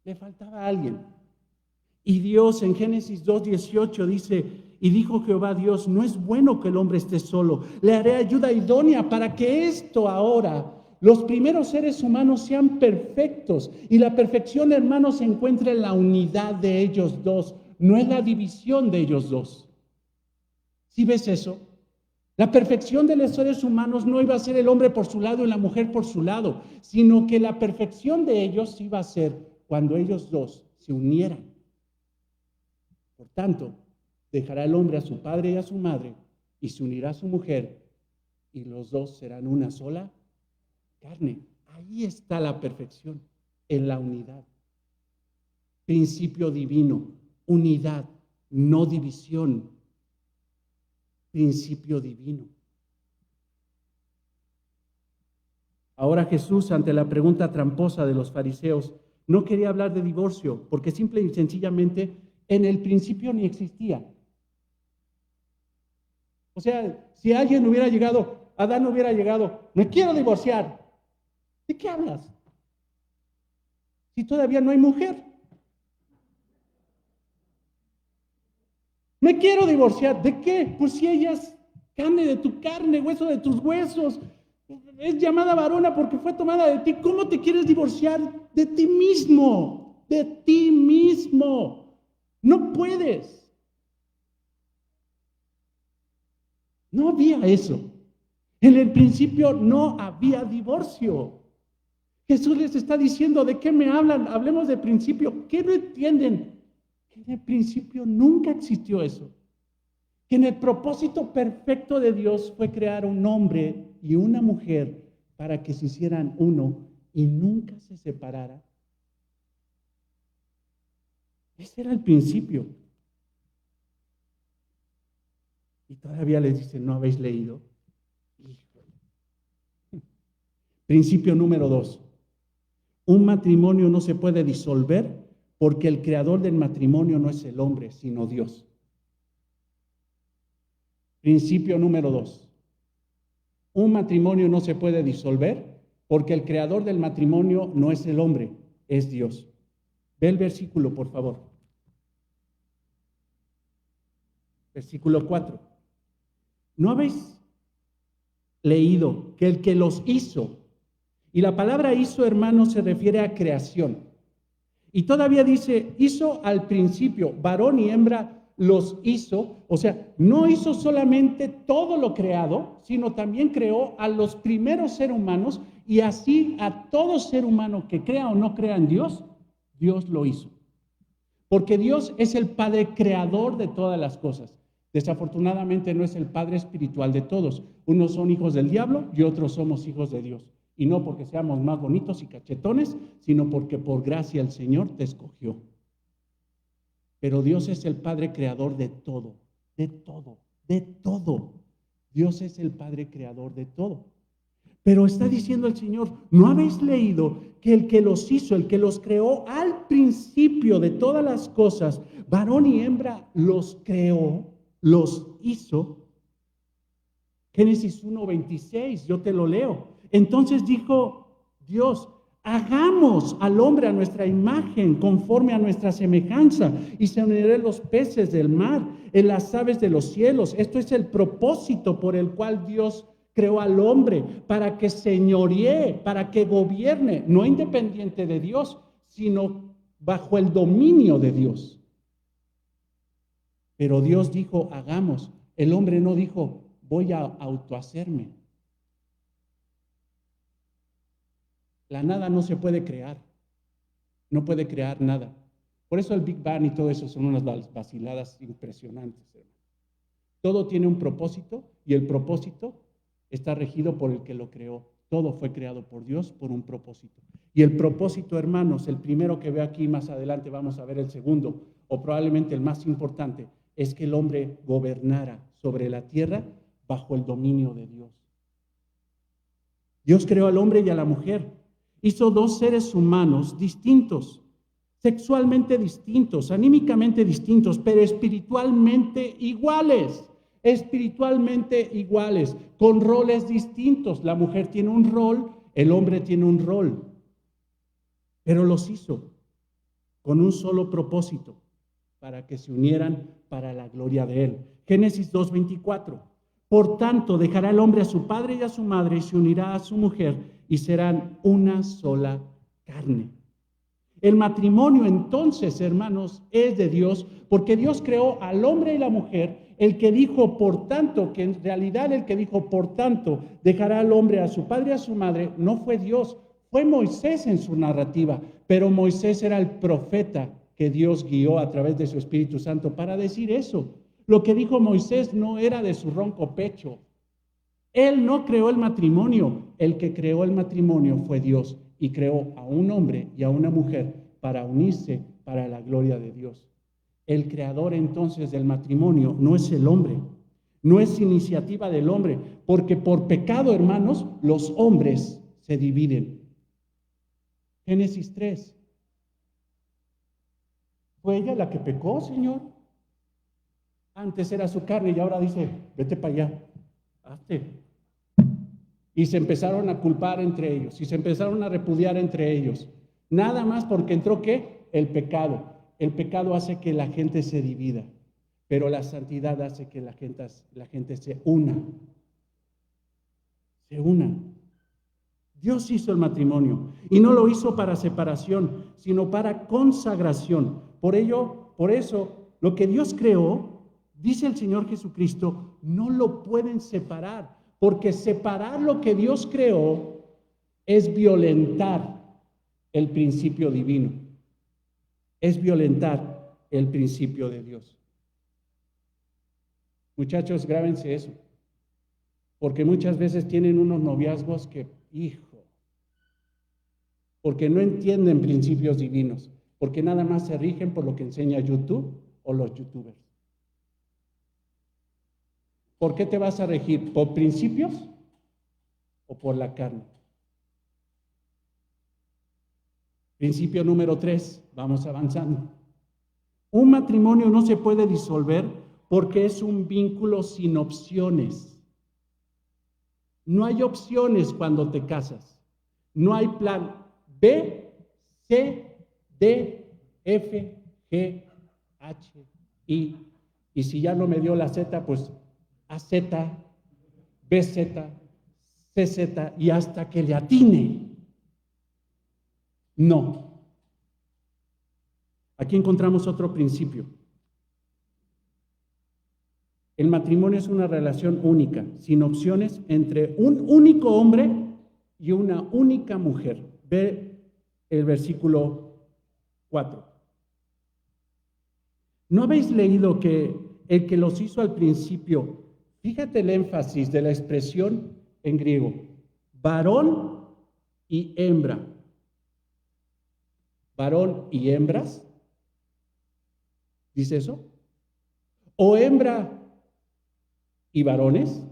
Le faltaba a alguien. Y Dios en Génesis 2:18 dice, y dijo Jehová Dios, no es bueno que el hombre esté solo, le haré ayuda idónea para que esto ahora, los primeros seres humanos sean perfectos. Y la perfección, hermanos, se encuentra en la unidad de ellos dos, no es la división de ellos dos. ¿Sí ves eso? La perfección de los seres humanos no iba a ser el hombre por su lado y la mujer por su lado, sino que la perfección de ellos iba a ser cuando ellos dos se unieran. Por tanto, dejará el hombre a su padre y a su madre y se unirá a su mujer y los dos serán una sola carne. Ahí está la perfección, en la unidad. Principio divino, unidad, no división. Principio divino. Ahora Jesús, ante la pregunta tramposa de los fariseos, no quería hablar de divorcio, porque simple y sencillamente en el principio ni existía. O sea, si alguien hubiera llegado, Adán hubiera llegado, me quiero divorciar. ¿De qué hablas? Si todavía no hay mujer. Me quiero divorciar. ¿De qué? Pues si ella es carne de tu carne, hueso de tus huesos. Es llamada varona porque fue tomada de ti. ¿Cómo te quieres divorciar de ti mismo? De ti mismo. No puedes. No había eso. En el principio no había divorcio. Jesús les está diciendo, ¿de qué me hablan? Hablemos de principio. ¿Qué no entienden? Que en el principio nunca existió eso. Que en el propósito perfecto de Dios fue crear un hombre y una mujer para que se hicieran uno y nunca se separara. Ese era el principio. Y todavía les dicen, ¿no habéis leído? Principio número 2. Un matrimonio no se puede disolver porque el creador del matrimonio no es el hombre, sino Dios. Principio número 2. Un matrimonio no se puede disolver porque el creador del matrimonio no es el hombre, es Dios. Ve el versículo, por favor. Versículo 4. ¿No habéis leído que el que los hizo, y la palabra hizo, hermano, se refiere a creación, y todavía dice, hizo al principio, varón y hembra los hizo, o sea, no hizo solamente todo lo creado, sino también creó a los primeros seres humanos, y así a todo ser humano que crea o no crea en Dios, Dios lo hizo. Porque Dios es el Padre creador de todas las cosas. Desafortunadamente no es el Padre espiritual de todos. Unos son hijos del diablo y otros somos hijos de Dios. Y no porque seamos más bonitos y cachetones, sino porque por gracia el Señor te escogió. Pero Dios es el Padre creador de todo, de todo, de todo. Dios es el Padre creador de todo. Pero está diciendo el Señor, ¿no habéis leído que el que los hizo, el que los creó al principio de todas las cosas, varón y hembra los creó, los hizo? Génesis 1:26, yo te lo leo. Entonces dijo Dios, hagamos al hombre a nuestra imagen, conforme a nuestra semejanza, y se unirán los peces del mar, en las aves de los cielos. Esto es el propósito por el cual Dios creó al hombre, para que señoree, para que gobierne, no independiente de Dios, sino bajo el dominio de Dios. Pero Dios dijo, hagamos. El hombre no dijo, voy a autohacerme. La nada no se puede crear. No puede crear nada. Por eso el Big Bang y todo eso son unas vaciladas impresionantes, hermano. Todo tiene un propósito y el propósito está regido por el que lo creó. Todo fue creado por Dios por un propósito. Y el propósito, hermanos, el primero que veo aquí, más adelante vamos a ver el segundo, o probablemente el más importante, es que el hombre gobernara sobre la tierra bajo el dominio de Dios. Dios creó al hombre y a la mujer. Hizo dos seres humanos distintos, sexualmente distintos, anímicamente distintos, pero espiritualmente iguales. Espiritualmente iguales, con roles distintos. La mujer tiene un rol, el hombre tiene un rol. Pero los hizo con un solo propósito, para que se unieran para la gloria de Él. Génesis 2:24. Por tanto, dejará el hombre a su padre y a su madre y se unirá a su mujer y serán una sola carne. El matrimonio entonces, hermanos, es de Dios, porque Dios creó al hombre y la mujer. El que dijo, por tanto, que en realidad el que dijo, por tanto, dejará al hombre a su padre y a su madre, no fue Dios, fue Moisés en su narrativa, pero Moisés era el profeta que Dios guió a través de su Espíritu Santo para decir eso. Lo que dijo Moisés no era de su ronco pecho. Él no creó el matrimonio, el que creó el matrimonio fue Dios y creó a un hombre y a una mujer para unirse para la gloria de Dios. El creador entonces del matrimonio no es el hombre, no es iniciativa del hombre, porque por pecado, hermanos, los hombres se dividen. Génesis 3. ¿Fue ella la que pecó, Señor? Antes era su carne y ahora dice, vete para allá, hazte. Y se empezaron a culpar entre ellos, y se empezaron a repudiar entre ellos. Nada más porque entró, ¿qué? El pecado. El pecado hace que la gente se divida, pero la santidad hace que la gente se una. Se una. Dios hizo el matrimonio y no lo hizo para separación, sino para consagración. Por eso, lo que Dios creó, dice el Señor Jesucristo, no lo pueden separar, porque separar lo que Dios creó es violentar el principio divino. Es violentar el principio de Dios. Muchachos, grábense eso, porque muchas veces tienen unos noviazgos que, porque no entienden principios divinos, porque nada más se rigen por lo que enseña YouTube o los youtubers. ¿Por qué te vas a regir? ¿Por principios o por la carne? Principio número 3, vamos avanzando. Un matrimonio no se puede disolver porque es un vínculo sin opciones. No hay opciones cuando te casas. No hay plan B, C, D, F, G, H, I. Y si ya no me dio la Z, pues AZ, BZ, CZ y hasta que le atine. No. Aquí encontramos otro principio. El matrimonio es una relación única, sin opciones, entre un único hombre y una única mujer. Ve el versículo 4. ¿No habéis leído que el que los hizo al principio, fíjate el énfasis de la expresión en griego, varón y hembra? ¿Varón y hembras? ¿Dice eso? ¿O hembra y varones?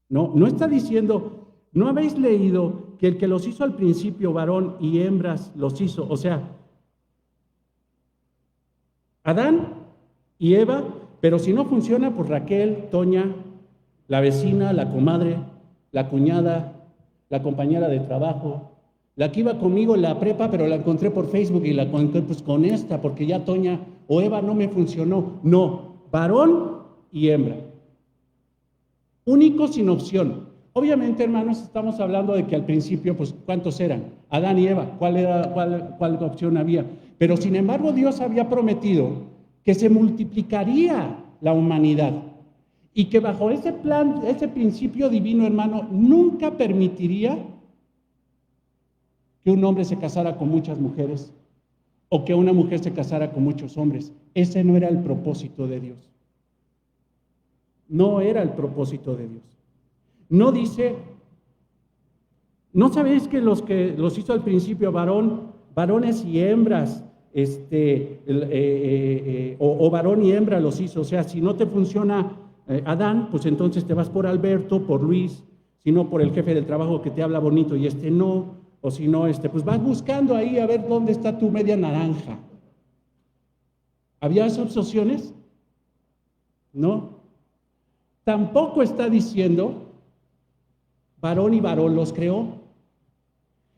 No, no está diciendo, ¿No habéis leído que el que los hizo al principio, varón y hembras, los hizo? O sea, Adán y Eva, pero si no funciona, pues Raquel, Toña, la vecina, la comadre, la cuñada, la compañera de trabajo, la que iba conmigo en la prepa, pero la encontré por Facebook y la encontré pues con esta, porque ya Toña o Eva no me funcionó. No, varón y hembra. Único sin opción. Obviamente, hermanos, estamos hablando de que al principio, pues, ¿cuántos eran? Adán y Eva, ¿cuál opción había? Pero sin embargo, Dios había prometido que se multiplicaría la humanidad y que bajo ese plan, ese principio divino, hermano, nunca permitiría que un hombre se casara con muchas mujeres o que una mujer se casara con muchos hombres. Ese no era el propósito de Dios. No era el propósito de Dios. No dice, ¿no sabéis que los hizo al principio varones y hembras, o varón y hembra los hizo? O sea, si no te funciona Adán, pues entonces te vas por Alberto, por Luis, si no por el jefe del trabajo que te habla bonito y no, o si no, pues vas buscando ahí a ver dónde está tu media naranja. ¿Había esas opciones? No. Tampoco está diciendo varón y varón los creó.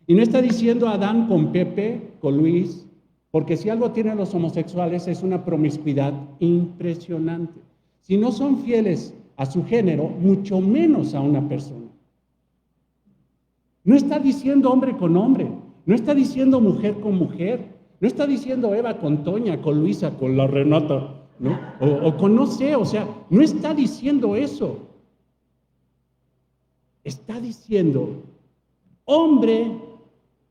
Y no está diciendo Adán con Pepe, con Luis, porque si algo tienen los homosexuales es una promiscuidad impresionante. Si no son fieles a su género, mucho menos a una persona. No está diciendo hombre con hombre, no está diciendo mujer con mujer, no está diciendo Eva con Toña, con Luisa, con la Renata, ¿no? O con no sé, o sea, no está diciendo eso. Está diciendo hombre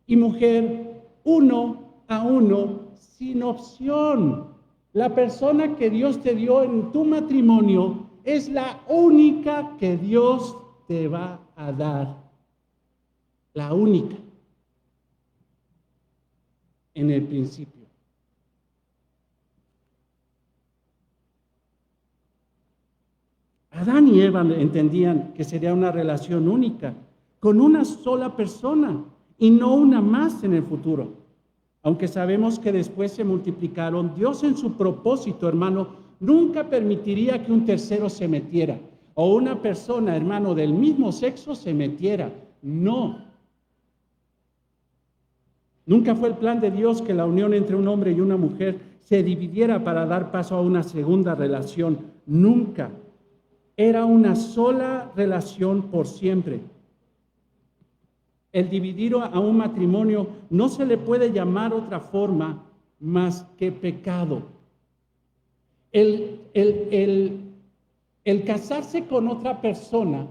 y mujer, uno a uno, sin opción. La persona que Dios te dio en tu matrimonio es la única que Dios te va a dar. La única. En el principio. Adán y Eva entendían que sería una relación única, con una sola persona y no una más en el futuro. Aunque sabemos que después se multiplicaron, Dios en su propósito, hermano, nunca permitiría que un tercero se metiera o una persona, hermano, del mismo sexo se metiera. No. Nunca fue el plan de Dios que la unión entre un hombre y una mujer se dividiera para dar paso a una segunda relación. Nunca. Era una sola relación por siempre. El dividir a un matrimonio no se le puede llamar otra forma más que pecado. El casarse con otra persona,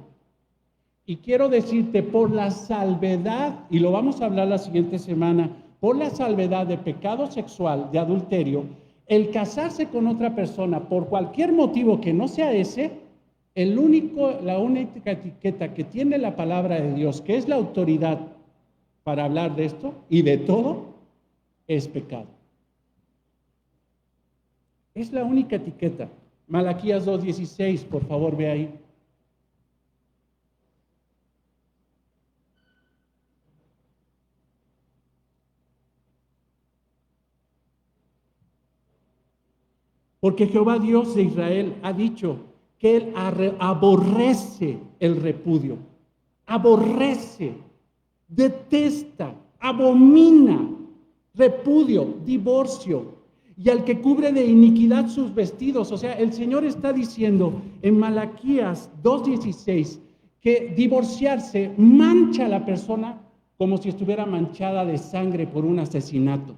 y quiero decirte, por la salvedad, y lo vamos a hablar la siguiente semana, por la salvedad de pecado sexual, de adulterio, el casarse con otra persona por cualquier motivo que no sea ese, la única etiqueta que tiene la palabra de Dios, que es la autoridad para hablar de esto y de todo, es pecado. Es la única etiqueta. Malaquías 2:16, por favor, ve ahí. Porque Jehová Dios de Israel ha dicho que Él aborrece el repudio, aborrece, detesta, abomina, repudio, divorcio, y al que cubre de iniquidad sus vestidos. O sea, el Señor está diciendo en Malaquías 2:16 que divorciarse mancha a la persona como si estuviera manchada de sangre por un asesinato.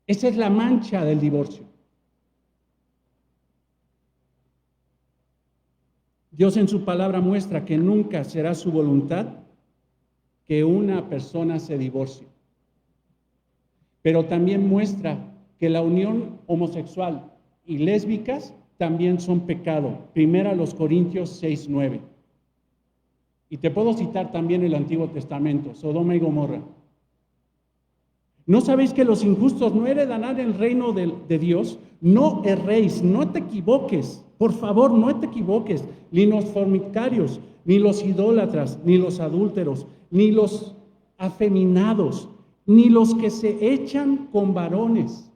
Esa es la mancha del divorcio. Dios en su palabra muestra que nunca será su voluntad que una persona se divorcie. Pero también muestra que la unión homosexual y lésbicas también son pecado. Primera los Corintios 6:9. Y te puedo citar también el Antiguo Testamento, Sodoma y Gomorra. ¿No sabéis que los injustos no heredarán el reino de Dios? No erréis, no te equivoques. Por favor, no te equivoques, ni los fornicarios, ni los idólatras, ni los adúlteros, ni los afeminados, ni los que se echan con varones,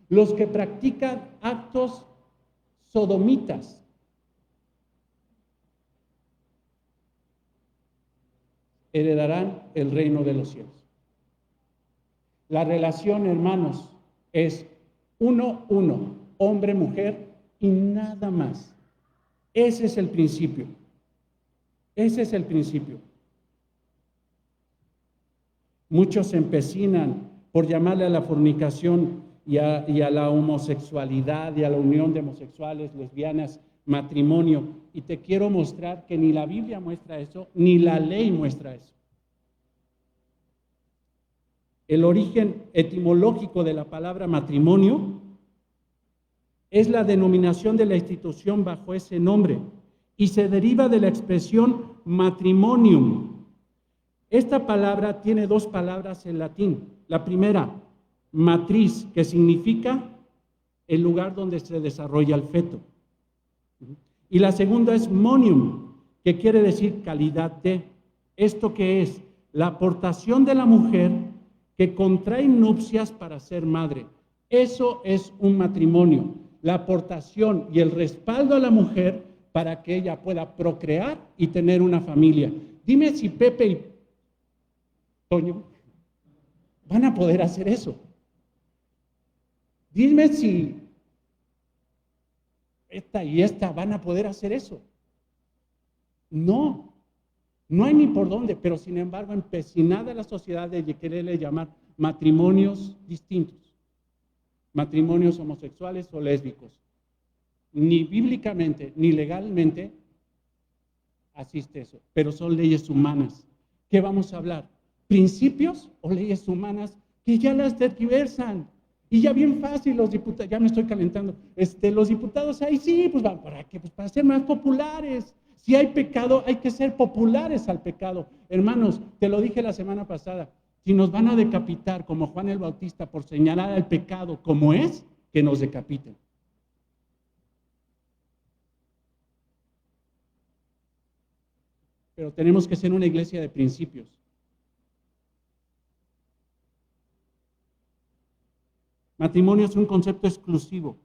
los que practican actos sodomitas, heredarán el reino de los cielos. La relación, hermanos, es 1-1, hombre-mujer y nada más. Ese es el principio. Ese es el principio. Muchos se empecinan por llamarle a la fornicación y a la homosexualidad y a la unión de homosexuales, lesbianas, matrimonio. Y te quiero mostrar que ni la Biblia muestra eso, ni la ley muestra eso. El origen etimológico de la palabra matrimonio es la denominación de la institución bajo ese nombre y se deriva de la expresión matrimonium. Esta palabra tiene dos palabras en latín. La primera, matriz, que significa el lugar donde se desarrolla el feto. Y la segunda es monium, que quiere decir calidad de. ¿Esto qué es? La aportación de la mujer que contrae nupcias para ser madre. Eso es un matrimonio. La aportación y el respaldo a la mujer para que ella pueda procrear y tener una familia. Dime si Pepe y Toño van a poder hacer eso. Dime si esta y esta van a poder hacer eso. No hay ni por dónde, pero sin embargo empecinada la sociedad de quererle llamar matrimonios distintos, matrimonios homosexuales o lésbicos. Ni bíblicamente ni legalmente asiste eso, pero son leyes humanas. ¿Qué vamos a hablar? ¿Principios o leyes humanas que ya las tergiversan? Y ya bien fácil los diputados, ya me estoy calentando, los diputados ahí sí, pues ¿para qué? Pues para ser más populares. Si hay pecado, hay que ser populares al pecado. Hermanos, te lo dije la semana pasada, si nos van a decapitar como Juan el Bautista por señalar al pecado como es, que nos decapiten. Pero tenemos que ser una iglesia de principios. Matrimonio es un concepto exclusivo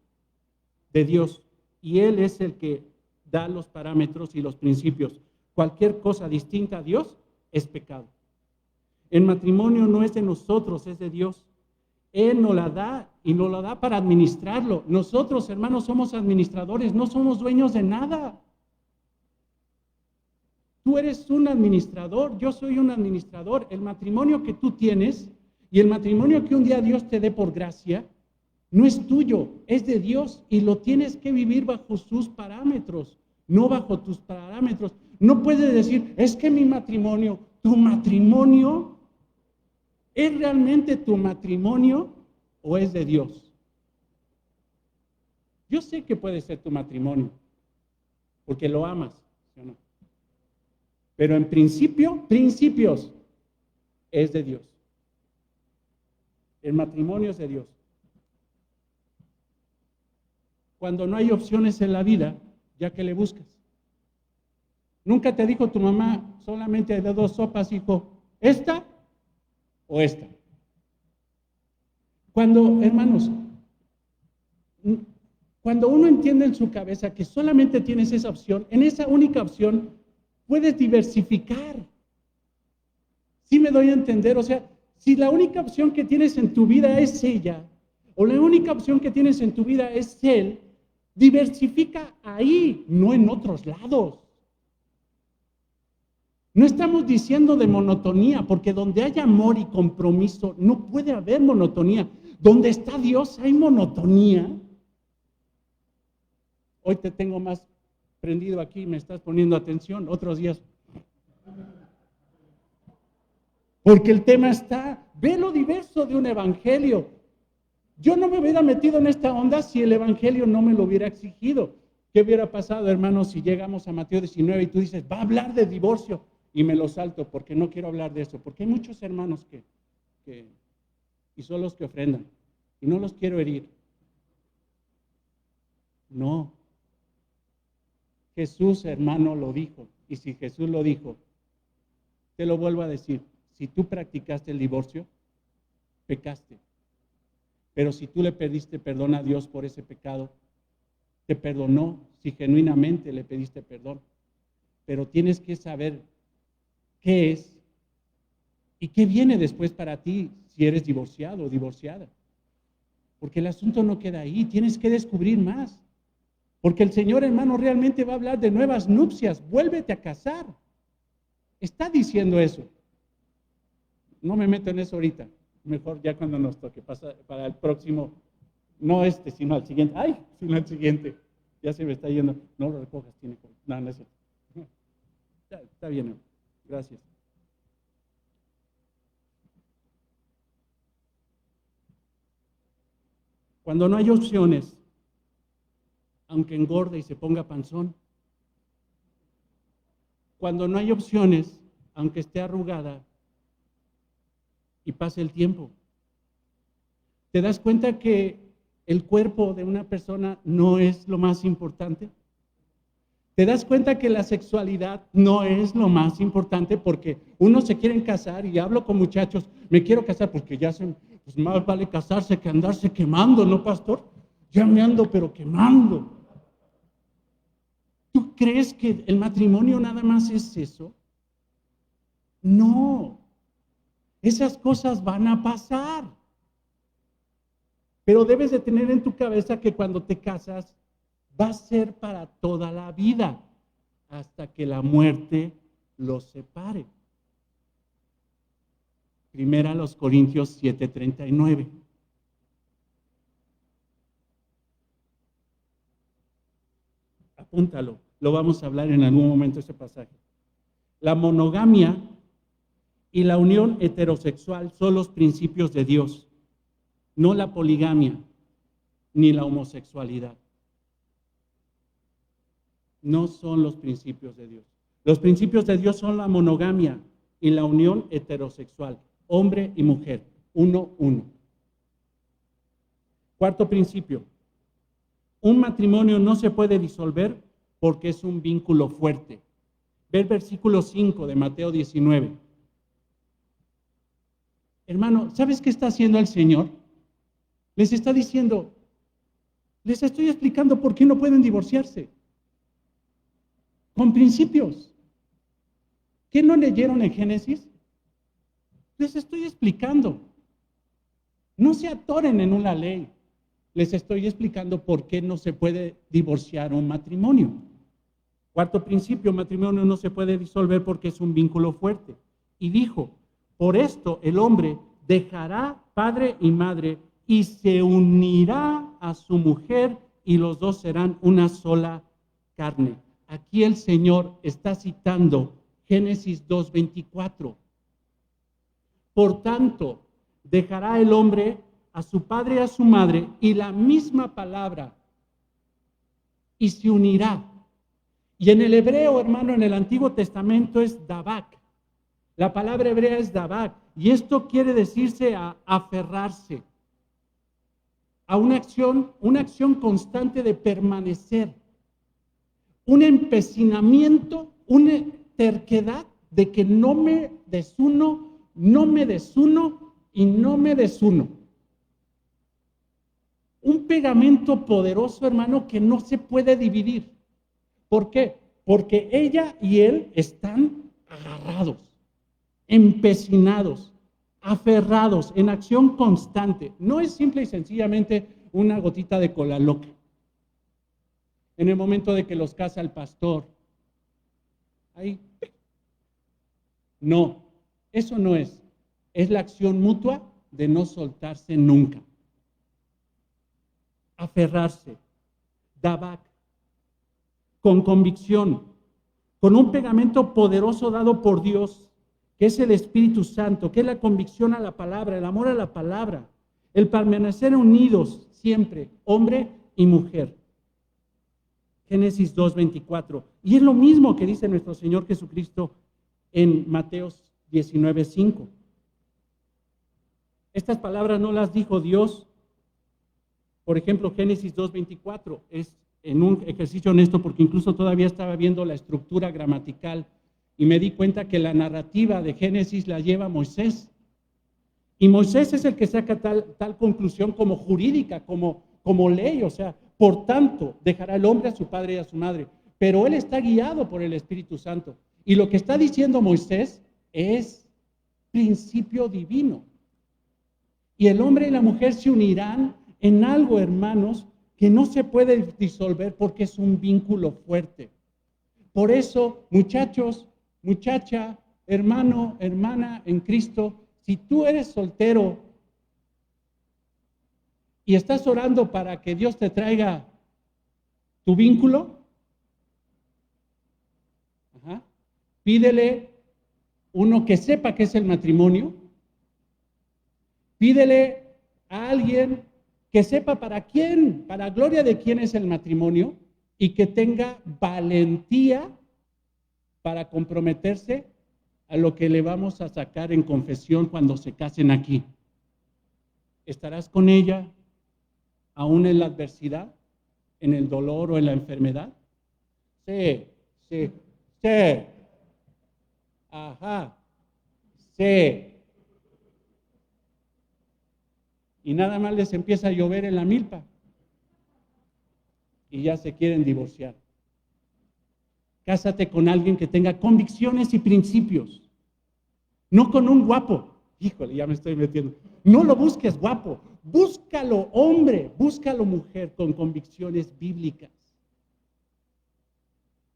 de Dios y Él es el que da los parámetros y los principios. Cualquier cosa distinta a Dios es pecado. El matrimonio no es de nosotros, es de Dios. Él nos la da y nos la da para administrarlo. Nosotros, hermanos, somos administradores, no somos dueños de nada. Tú eres un administrador, yo soy un administrador. El matrimonio que tú tienes y el matrimonio que un día Dios te dé por gracia, no es tuyo, es de Dios y lo tienes que vivir bajo sus parámetros, no bajo tus parámetros. No puedes decir, es que mi matrimonio, tu matrimonio, ¿es realmente tu matrimonio o es de Dios? Yo sé que puede ser tu matrimonio, porque lo amas, ¿sí o no? Pero en principios, es de Dios. El matrimonio es de Dios. Cuando no hay opciones en la vida, ¿ya que le buscas? Nunca te dijo tu mamá, solamente hay de dos sopas, hijo, ¿esta o esta? Hermanos, cuando uno entiende en su cabeza que solamente tienes esa opción, en esa única opción puedes diversificar. ¿Sí me doy a entender? O sea, si la única opción que tienes en tu vida es ella, o la única opción que tienes en tu vida es él, diversifica ahí, no en otros lados. No estamos diciendo de monotonía, porque donde hay amor y compromiso no puede haber monotonía. Donde está Dios hay monotonía. Hoy te tengo más prendido aquí, me estás poniendo atención, otros días. Porque el tema está, ve lo diverso de un evangelio. Yo no me hubiera metido en esta onda si el evangelio no me lo hubiera exigido. ¿Qué hubiera pasado, hermanos, si llegamos a Mateo 19 y tú dices, va a hablar de divorcio? Y me lo salto porque no quiero hablar de eso. Porque hay muchos hermanos y son los que ofrendan. Y no los quiero herir. No, Jesús, hermano, lo dijo. Y si Jesús lo dijo, te lo vuelvo a decir. Si tú practicaste el divorcio, pecaste. Pero si tú le pediste perdón a Dios por ese pecado, te perdonó si genuinamente le pediste perdón. Pero tienes que saber qué es y qué viene después para ti si eres divorciado o divorciada. Porque el asunto no queda ahí, tienes que descubrir más. Porque el Señor, hermano, realmente va a hablar de nuevas nupcias. Vuélvete a casar. Está diciendo eso. No me meto en eso ahorita. Mejor ya cuando nos toque, para el próximo, no sino al siguiente. ¡Ay! Sino al siguiente. Ya se me está yendo. No lo recojas, tiene que. No, no es cierto. Está bien, gracias. Cuando no hay opciones, aunque engorde y se ponga panzón, cuando no hay opciones, aunque esté arrugada y pase el tiempo, ¿te das cuenta que el cuerpo de una persona no es lo más importante? ¿Te das cuenta que la sexualidad no es lo más importante? Porque unos se quieren casar, y hablo con muchachos, me quiero casar porque ya pues más vale casarse que andarse quemando, ¿no, pastor? Ya me ando pero quemando. ¿Tú crees que el matrimonio nada más es eso? No, esas cosas van a pasar. Pero debes de tener en tu cabeza que cuando te casas, va a ser para toda la vida, hasta que la muerte los separe. Primera a los Corintios 7:39. Apúntalo, lo vamos a hablar en algún momento ese pasaje. La monogamia y la unión heterosexual son los principios de Dios, no la poligamia ni la homosexualidad. No son los principios de Dios. Los principios de Dios son la monogamia y la unión heterosexual, hombre y mujer, 1:1. Cuarto principio, un matrimonio no se puede disolver porque es un vínculo fuerte. Ve el versículo 5 de Mateo 19. Hermano, ¿sabes qué está haciendo el Señor? Les está diciendo, les estoy explicando por qué no pueden divorciarse. Con principios. ¿Qué no leyeron en Génesis? Les estoy explicando. No se atoren en una ley. Les estoy explicando por qué no se puede divorciar un matrimonio. Cuarto principio, matrimonio no se puede disolver porque es un vínculo fuerte. Y dijo, por esto el hombre dejará padre y madre y se unirá a su mujer y los dos serán una sola carne. Aquí el Señor está citando Génesis 2:24. Por tanto, dejará el hombre a su padre y a su madre, y la misma palabra, y se unirá. Y en el hebreo, hermano, en el Antiguo Testamento es dabak. La palabra hebrea es dabak, y esto quiere decirse a aferrarse a una acción constante de permanecer, un empecinamiento, una terquedad de que no me desuno y no me desuno. Un pegamento poderoso, hermano, que no se puede dividir. ¿Por qué? Porque ella y él están agarrados, empecinados, aferrados, en acción constante. No es simple y sencillamente una gotita de cola loca. En el momento de que los casa el pastor, ahí, no, eso no es. Es la acción mutua de no soltarse nunca. Aferrarse, dabak, con convicción, con un pegamento poderoso dado por Dios, que es el Espíritu Santo, que es la convicción a la palabra, el amor a la palabra, el permanecer unidos siempre, hombre y mujer. Génesis 2:24. Y es lo mismo que dice nuestro Señor Jesucristo en Mateo 19:5. Estas palabras no las dijo Dios. Por ejemplo, Génesis 2:24 es en un ejercicio honesto, porque incluso todavía estaba viendo la estructura gramatical y me di cuenta que la narrativa de Génesis la lleva Moisés. Y Moisés es el que saca tal conclusión como jurídica, como ley, o sea, por tanto, dejará el hombre a su padre y a su madre. Pero él está guiado por el Espíritu Santo. Y lo que está diciendo Moisés es principio divino. Y el hombre y la mujer se unirán en algo, hermanos, que no se puede disolver porque es un vínculo fuerte. Por eso, muchachos, muchacha, hermano, hermana en Cristo, si tú eres soltero y estás orando para que Dios te traiga tu vínculo, pídele uno que sepa qué es el matrimonio, pídele a alguien que sepa para quién, para gloria de quién es el matrimonio y que tenga valentía para comprometerse a lo que le vamos a sacar en confesión cuando se casen aquí. ¿Estarás con ella aún en la adversidad, en el dolor o en la enfermedad? Sí. Ajá, sí. Y nada más les empieza a llover en la milpa y ya se quieren divorciar. Cásate con alguien que tenga convicciones y principios, no con un guapo. Híjole, ya me estoy metiendo. No lo busques guapo, búscalo hombre, búscalo mujer con convicciones bíblicas.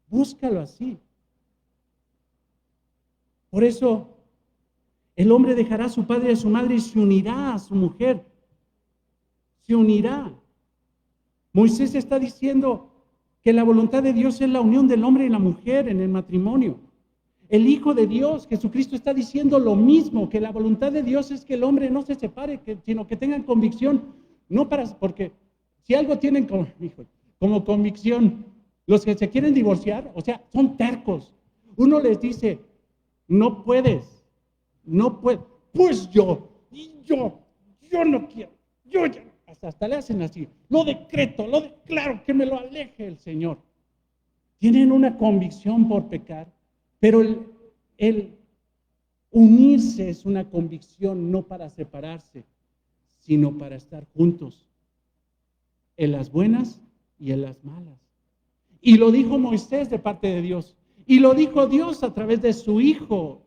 Búscalo así. Por eso, el hombre dejará a su padre y a su madre y se unirá a su mujer. Se unirá. Moisés está diciendo que la voluntad de Dios es la unión del hombre y la mujer en el matrimonio. El Hijo de Dios, Jesucristo, está diciendo lo mismo, que la voluntad de Dios es que el hombre no se separe, sino que tengan convicción, porque si algo tienen como convicción, los que se quieren divorciar, o sea, son tercos. Uno les dice, no puedes, pues yo no quiero, yo ya. Hasta le hacen así, lo declaro, que me lo aleje el Señor. Tienen una convicción por pecar, pero el unirse es una convicción no para separarse, sino para estar juntos, en las buenas y en las malas. Y lo dijo Moisés de parte de Dios, y lo dijo Dios a través de su Hijo,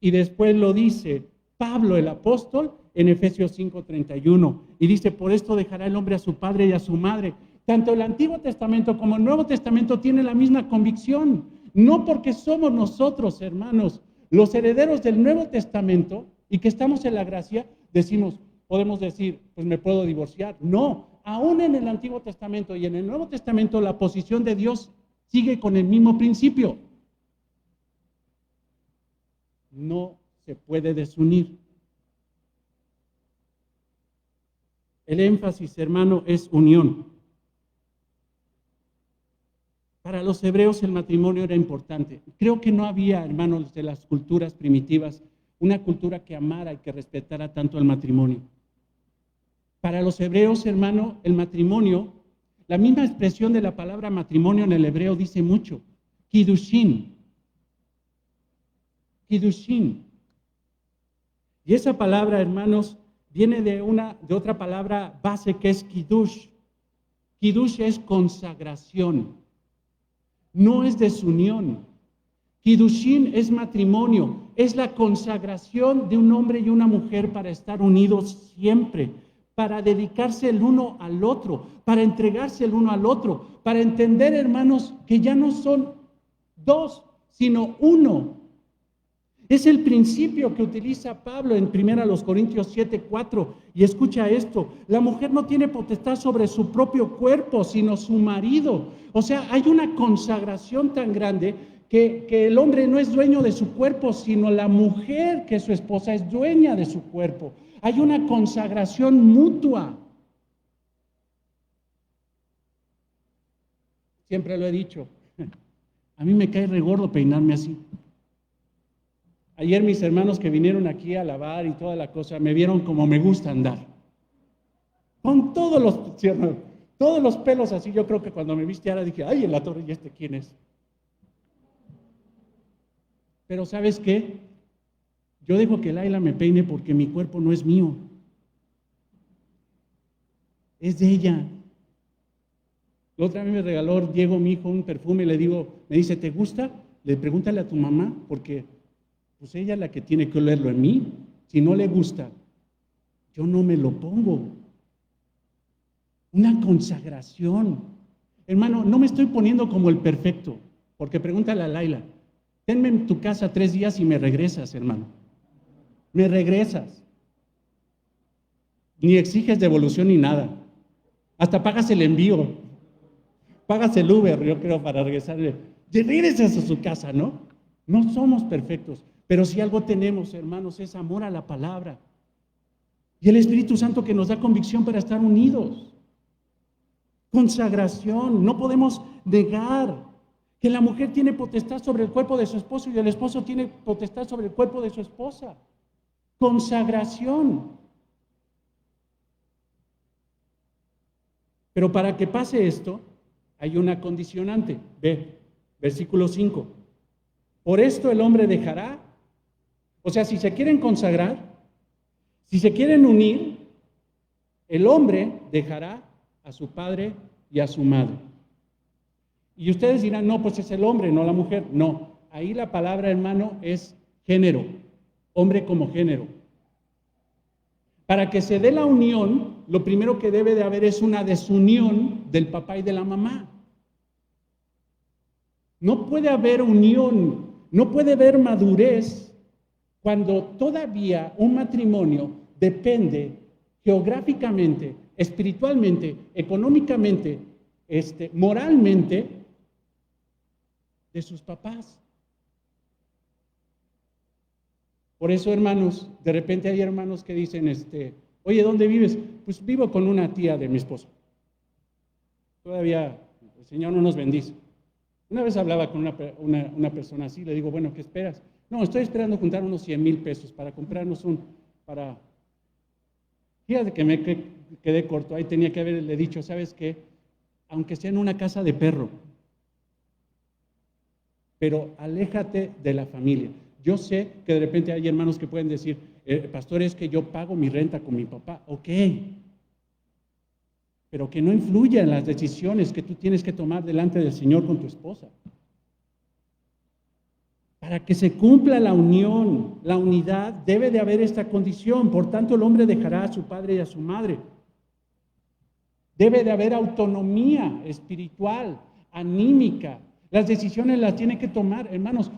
y después lo dice Pablo el apóstol en Efesios 5:31, y dice, por esto dejará el hombre a su padre y a su madre. Tanto el Antiguo Testamento como el Nuevo Testamento tienen la misma convicción, no porque somos nosotros, hermanos, los herederos del Nuevo Testamento y que estamos en la gracia, podemos decir, pues me puedo divorciar. No, aún en el Antiguo Testamento y en el Nuevo Testamento la posición de Dios sigue con el mismo principio. No se puede desunir. El énfasis, hermano, es unión. Para los hebreos el matrimonio era importante. Creo que no había, hermanos, de las culturas primitivas, una cultura que amara y que respetara tanto el matrimonio. Para los hebreos, hermano, el matrimonio, la misma expresión de la palabra matrimonio en el hebreo dice mucho. Kiddushin. Kiddushin. Y esa palabra, hermanos, viene de otra palabra base que es kiddush. Kiddush es consagración, no es desunión. Kiddushin es matrimonio, es la consagración de un hombre y una mujer para estar unidos siempre, para dedicarse el uno al otro, para entregarse el uno al otro, para entender, hermanos, que ya no son dos, sino uno. Es el principio que utiliza Pablo en 1 Corintios 7:4. Y escucha esto, la mujer no tiene potestad sobre su propio cuerpo, sino su marido. O sea, hay una consagración tan grande que el hombre no es dueño de su cuerpo, sino la mujer, que es su esposa, es dueña de su cuerpo. Hay una consagración mutua. Siempre lo he dicho, a mí me cae regordo peinarme así. Ayer mis hermanos que vinieron aquí a lavar y toda la cosa, me vieron como me gusta andar. Con todos los, Todos los pelos así, yo creo que cuando me viste ahora dije, ay, en la torre, ¿y este quién es? Pero ¿sabes qué? Yo dejo que Laila me peine porque mi cuerpo no es mío. Es de ella. La otra vez me regaló Diego, mi hijo, un perfume y le digo, me dice, ¿te gusta? Le pregúntale a tu mamá porque pues ella es la que tiene que olerlo en mí. Si no le gusta, yo no me lo pongo. Una consagración. Hermano, no me estoy poniendo como el perfecto, porque pregúntale a Laila, tenme en tu casa 3 días y me regresas, hermano. Me regresas. Ni exiges devolución ni nada. Hasta pagas el envío. Pagas el Uber, yo creo, para regresarle. Regresas a su casa, ¿no? No somos perfectos, pero si algo tenemos, hermanos, es amor a la palabra. Y el Espíritu Santo que nos da convicción para estar unidos. Consagración. No podemos negar que la mujer tiene potestad sobre el cuerpo de su esposo y el esposo tiene potestad sobre el cuerpo de su esposa. Consagración. Pero para que pase esto, hay una condicionante. Ve, versículo 5. Por esto el hombre dejará, o sea, si se quieren consagrar, si se quieren unir, el hombre dejará a su padre y a su madre. Y ustedes dirán, no, pues es el hombre, no la mujer. No, ahí la palabra, hermano, es género, hombre como género. Para que se dé la unión, lo primero que debe de haber es una desunión del papá y de la mamá. No puede haber unión, no puede haber madurez cuando todavía un matrimonio depende geográficamente, espiritualmente, económicamente, moralmente de sus papás. Por eso, hermanos, de repente hay hermanos que dicen, oye, ¿dónde vives? Pues vivo con una tía de mi esposo. Todavía el Señor no nos bendice. Una vez hablaba con una persona así, le digo, bueno, ¿qué esperas? No, estoy esperando juntar unos 100,000 pesos para comprarnos Fíjate que me quedé corto, ahí tenía que haberle dicho, ¿sabes qué? Aunque sea en una casa de perro, pero aléjate de la familia. Yo sé que de repente hay hermanos que pueden decir, pastor, es que yo pago mi renta con mi papá. Ok, pero que no influya en las decisiones que tú tienes que tomar delante del Señor con tu esposa. Para que se cumpla la unión, la unidad, debe de haber esta condición. Por tanto, el hombre dejará a su padre y a su madre. Debe de haber autonomía espiritual, anímica. Las decisiones las tiene que tomar, hermanos.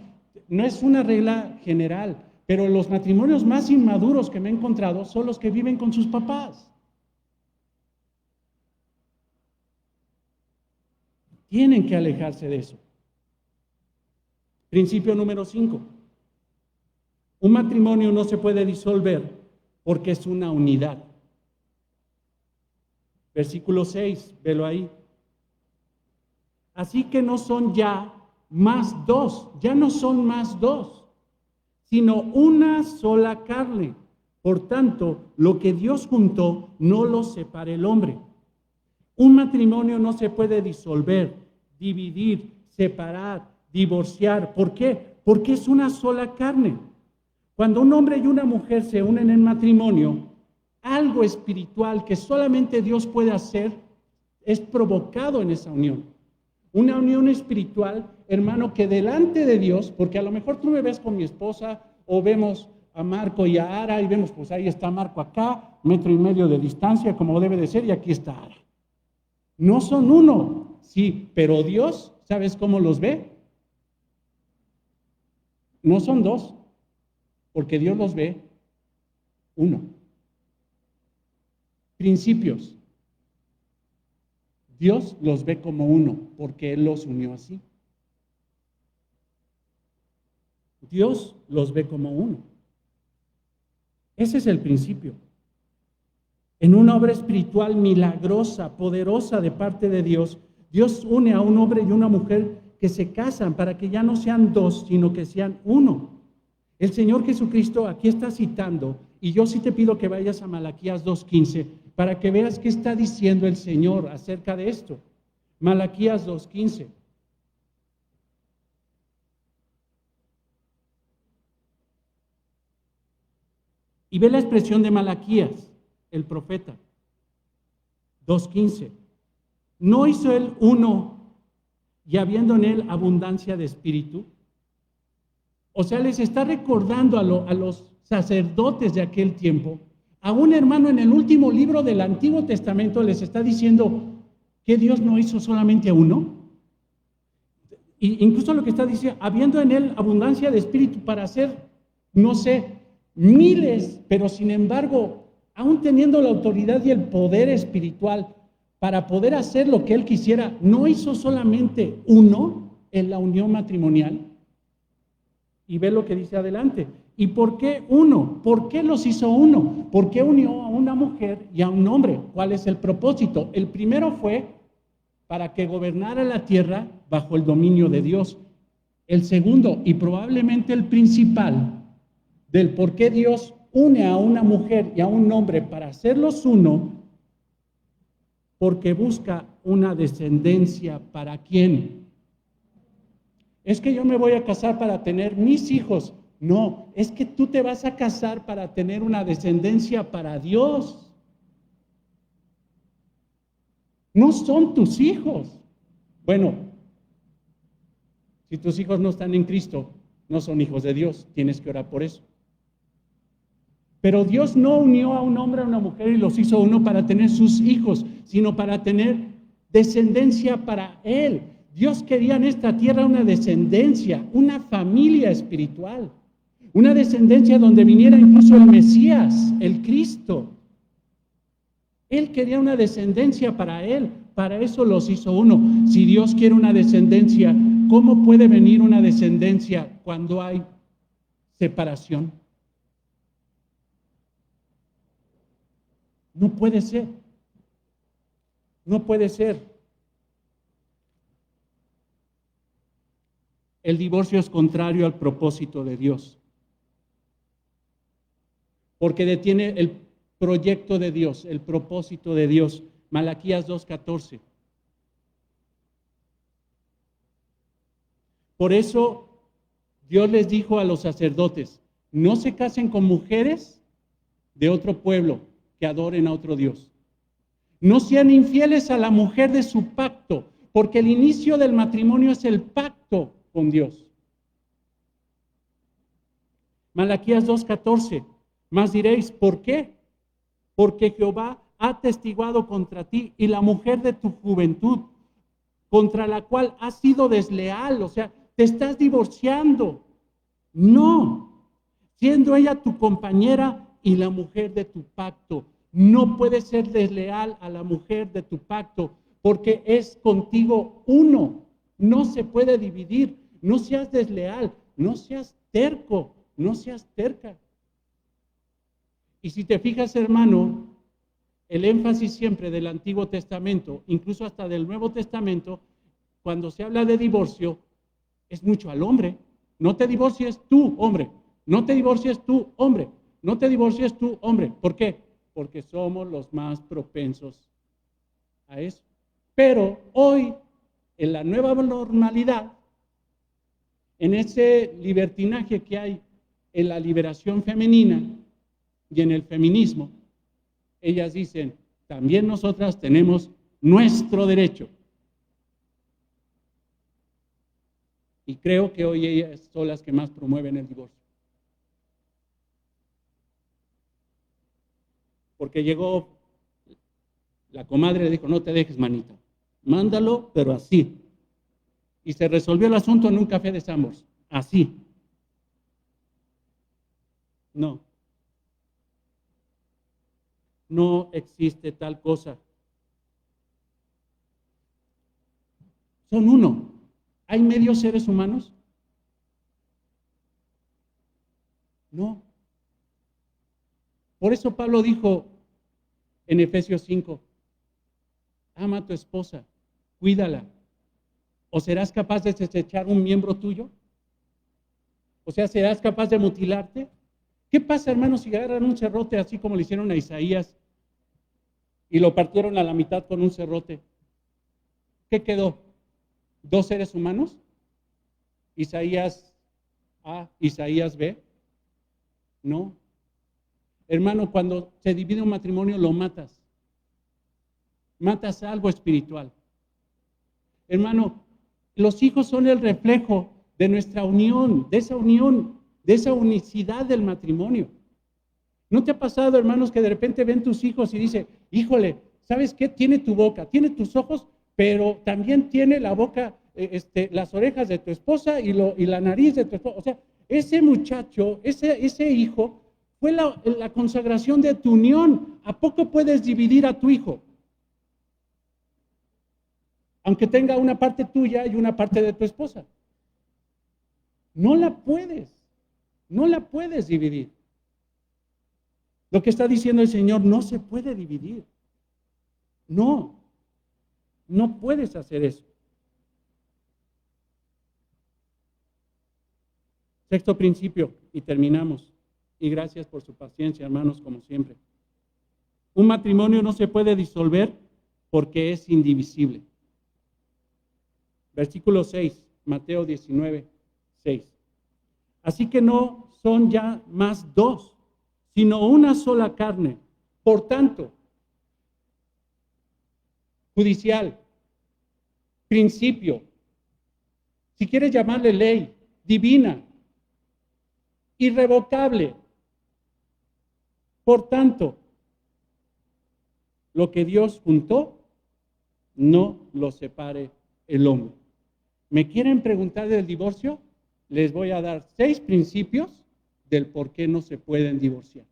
No es una regla general, pero los matrimonios más inmaduros que me he encontrado son los que viven con sus papás. Tienen que alejarse de eso. Principio número 5. Un matrimonio no se puede disolver porque es una unidad. Versículo 6, velo ahí. Así que no son ya más dos, ya no son más dos, sino una sola carne. Por tanto, lo que Dios juntó, no lo separe el hombre. Un matrimonio no se puede disolver, dividir, separar, divorciar. ¿Por qué? Porque es una sola carne. Cuando un hombre y una mujer se unen en matrimonio, algo espiritual que solamente Dios puede hacer es provocado en esa unión. Una unión espiritual, hermano, que delante de Dios, porque a lo mejor tú me ves con mi esposa o vemos a Marco y a Ara y vemos, pues ahí está Marco acá, 1,5 metros de distancia como debe de ser y aquí está Ara. No son uno, sí, pero Dios, ¿sabes cómo los ve? No son dos, porque Dios los ve uno. Principios. Dios los ve como uno, porque Él los unió así. Dios los ve como uno. Ese es el principio. En una obra espiritual milagrosa, poderosa de parte de Dios, Dios une a un hombre y una mujer que se casan para que ya no sean dos, sino que sean uno. El Señor Jesucristo aquí está citando, y yo sí te pido que vayas a Malaquías 2:15 para que veas qué está diciendo el Señor acerca de esto. Malaquías 2:15. Y ve la expresión de Malaquías, el profeta. 2:15. ¿No hizo él uno y habiendo en él abundancia de espíritu? O sea, les está recordando a los sacerdotes de aquel tiempo, a un hermano en el último libro del Antiguo Testamento les está diciendo que Dios no hizo solamente a uno. Y incluso lo que está diciendo, habiendo en él abundancia de espíritu para hacer, no sé, miles, pero sin embargo, aún teniendo la autoridad y el poder espiritual para poder hacer lo que él quisiera, no hizo solamente uno en la unión matrimonial. Y ve lo que dice adelante. ¿Y por qué uno? ¿Por qué los hizo uno? ¿Por qué unió a una mujer y a un hombre? ¿Cuál es el propósito? El primero fue para que gobernara la tierra bajo el dominio de Dios. El segundo, y probablemente el principal, del por qué Dios une a una mujer y a un hombre para hacerlos uno, porque busca una descendencia. ¿Para quién? Es que yo me voy a casar para tener mis hijos. No, es que tú te vas a casar para tener una descendencia para Dios. No son tus hijos. Bueno, si tus hijos no están en Cristo, no son hijos de Dios. Tienes que orar por eso. Pero Dios no unió a un hombre a una mujer y los hizo uno para tener sus hijos, sino para tener descendencia para Él. Dios quería en esta tierra una descendencia, una familia espiritual, una descendencia donde viniera incluso el Mesías, el Cristo. Él quería una descendencia para Él, para eso los hizo uno. Si Dios quiere una descendencia, ¿cómo puede venir una descendencia cuando hay separación? No puede ser. No puede ser. El divorcio es contrario al propósito de Dios, porque detiene el proyecto de Dios, el propósito de Dios. Malaquías 2:14. Por eso Dios les dijo a los sacerdotes, no se casen con mujeres de otro pueblo que adoren a otro Dios. No sean infieles a la mujer de su pacto, porque el inicio del matrimonio es el pacto con Dios. Malaquías 2:14. Más diréis, ¿por qué? Porque Jehová ha atestiguado contra ti y la mujer de tu juventud, contra la cual has sido desleal, o sea, te estás divorciando. No, siendo ella tu compañera y la mujer de tu pacto. No puedes ser desleal a la mujer de tu pacto, porque es contigo uno. No se puede dividir. No seas desleal, no seas terco, no seas terca. Y si te fijas, hermano, el énfasis siempre del Antiguo Testamento, incluso hasta del Nuevo Testamento, cuando se habla de divorcio, es mucho al hombre. No te divorcies tú, hombre. No te divorcies tú, hombre. No te divorcies tú, hombre. ¿Por qué? Porque somos los más propensos a eso. Pero hoy, en la nueva normalidad, en ese libertinaje que hay en la liberación femenina y en el feminismo, ellas dicen, también nosotras tenemos nuestro derecho. Y creo que hoy ellas son las que más promueven el divorcio. Porque llegó la comadre y le dijo, no te dejes, manita, mándalo, pero así. Y se resolvió el asunto en un café de Sambors, así. No. No existe tal cosa. Son uno. ¿Hay medios seres humanos? No. Por eso Pablo dijo en Efesios 5, ama a tu esposa, cuídala. ¿O serás capaz de desechar un miembro tuyo? O sea, ¿serás capaz de mutilarte? ¿Qué pasa, hermanos, si agarran un serrote así como le hicieron a Isaías y lo partieron a la mitad con un serrote? ¿Qué quedó? ¿Dos seres humanos? Isaías A, Isaías B. No. Hermano, cuando se divide un matrimonio lo matas. Matas algo espiritual. Hermano, los hijos son el reflejo de nuestra unión, de esa unicidad del matrimonio. ¿No te ha pasado, hermanos, que de repente ven tus hijos y dice, híjole, ¿sabes qué? Tiene tu boca, tiene tus ojos, pero también tiene la boca, las orejas de tu esposa y la nariz de tu esposa. O sea, ese muchacho, ese hijo, fue la consagración de tu unión. ¿A poco puedes dividir a tu hijo? Aunque tenga una parte tuya y una parte de tu esposa. No la puedes dividir. Lo que está diciendo el Señor no se puede dividir. No puedes hacer eso. Sexto principio, y terminamos. Y gracias por su paciencia, hermanos, como siempre. Un matrimonio no se puede disolver porque es indivisible. Versículo 6, Mateo 19, 6. Así que no son ya más dos, sino una sola carne. Por tanto, judicial, principio, si quieres llamarle ley, divina, irrevocable. Por tanto, lo que Dios juntó, no lo separe el hombre. ¿Me quieren preguntar del divorcio? Les voy a dar 6 principios del por qué no se pueden divorciar.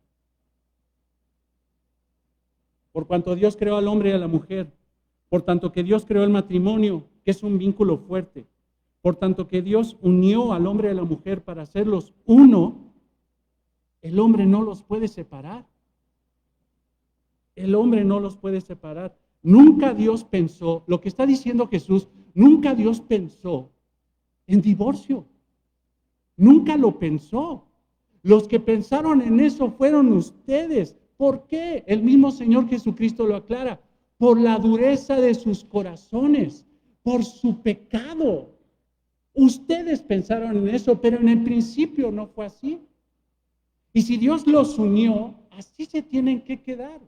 Por cuanto Dios creó al hombre y a la mujer, por tanto que Dios creó el matrimonio, que es un vínculo fuerte, por tanto que Dios unió al hombre y a la mujer para hacerlos uno, el hombre no los puede separar. El hombre no los puede separar. Nunca Dios pensó, lo que está diciendo Jesús, nunca Dios pensó en divorcio. Nunca lo pensó. Los que pensaron en eso fueron ustedes. ¿Por qué? El mismo Señor Jesucristo lo aclara. Por la dureza de sus corazones, por su pecado. Ustedes pensaron en eso, pero en el principio no fue así. Y si Dios los unió, así se tienen que quedar.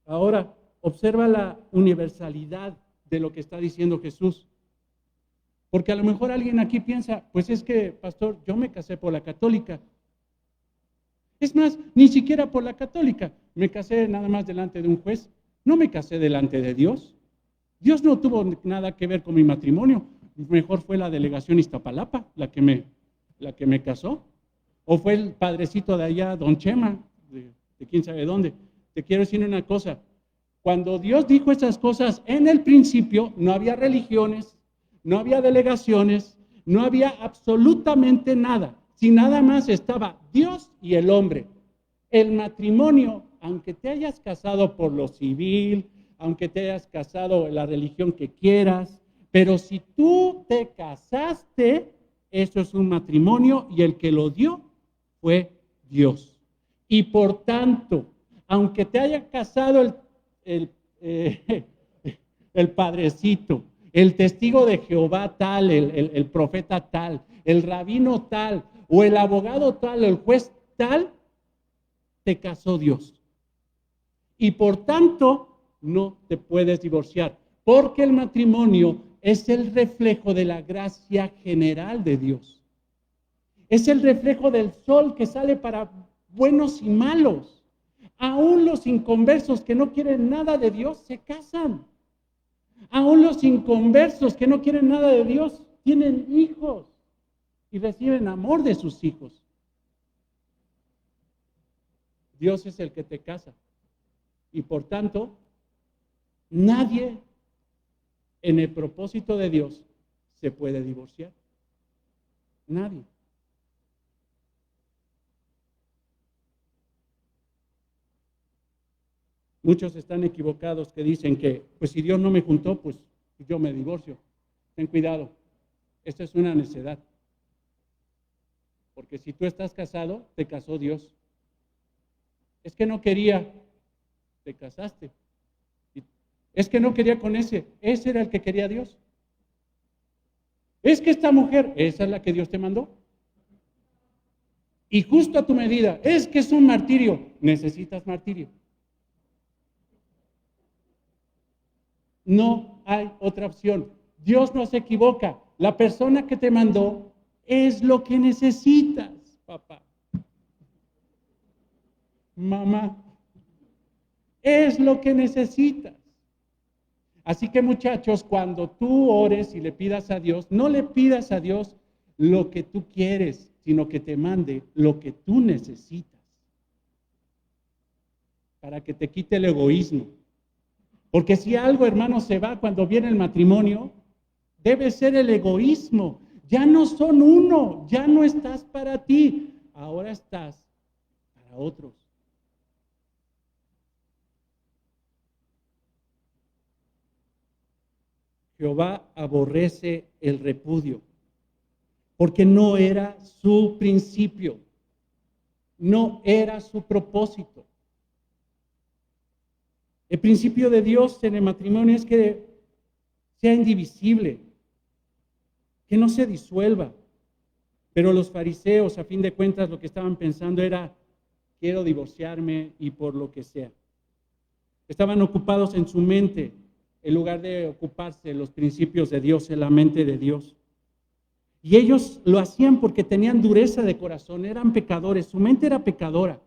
Ahora, observa la universalidad de lo que está diciendo Jesús. Porque a lo mejor alguien aquí piensa, pues es que, pastor, yo me casé por la católica. Es más, ni siquiera por la católica. Me casé nada más delante de un juez. No me casé delante de Dios. Dios no tuvo nada que ver con mi matrimonio. Mejor fue la delegación Iztapalapa la que me casó. O fue el padrecito de allá, don Chema, de quién sabe dónde. Te quiero decir una cosa. Cuando Dios dijo esas cosas en el principio, no había religiones, no había delegaciones, no había absolutamente nada. Si nada más estaba Dios y el hombre. El matrimonio, aunque te hayas casado por lo civil, aunque te hayas casado en la religión que quieras, pero si tú te casaste, eso es un matrimonio y el que lo dio fue Dios. Y por tanto, aunque te haya casado el padrecito, el testigo de Jehová tal, el profeta tal, el rabino tal, o el abogado tal, el juez tal, te casó Dios. Y por tanto, no te puedes divorciar, porque el matrimonio es el reflejo de la gracia general de Dios. Es el reflejo del sol que sale para buenos y malos. Aún los inconversos que no quieren nada de Dios se casan. Aún los inconversos que no quieren nada de Dios tienen hijos y reciben amor de sus hijos. Dios es el que te casa. Y por tanto, nadie en el propósito de Dios se puede divorciar. Nadie. Muchos están equivocados que dicen que, pues si Dios no me juntó, pues yo me divorcio. Ten cuidado. Esta es una necedad. Porque si tú estás casado, te casó Dios. Es que no quería, te casaste. Es que no quería con ese era el que quería Dios. Es que esta mujer, esa es la que Dios te mandó. Y justo a tu medida, es que es un martirio, necesitas martirio. No hay otra opción. Dios no se equivoca. La persona que te mandó es lo que necesitas, papá. Mamá, es lo que necesitas. Así que muchachos, cuando tú ores y le pidas a Dios, no le pidas a Dios lo que tú quieres, sino que te mande lo que tú necesitas para que te quite el egoísmo. Porque si algo, hermano, se va cuando viene el matrimonio, debe ser el egoísmo. Ya no son uno, ya no estás para ti, ahora estás para otros. Jehová aborrece el repudio, porque no era su principio, no era su propósito. El principio de Dios en el matrimonio es que sea indivisible, que no se disuelva. Pero los fariseos, a fin de cuentas, lo que estaban pensando era, quiero divorciarme y por lo que sea. Estaban ocupados en su mente, en lugar de ocuparse de los principios de Dios, en la mente de Dios. Y ellos lo hacían porque tenían dureza de corazón, eran pecadores, su mente era pecadora.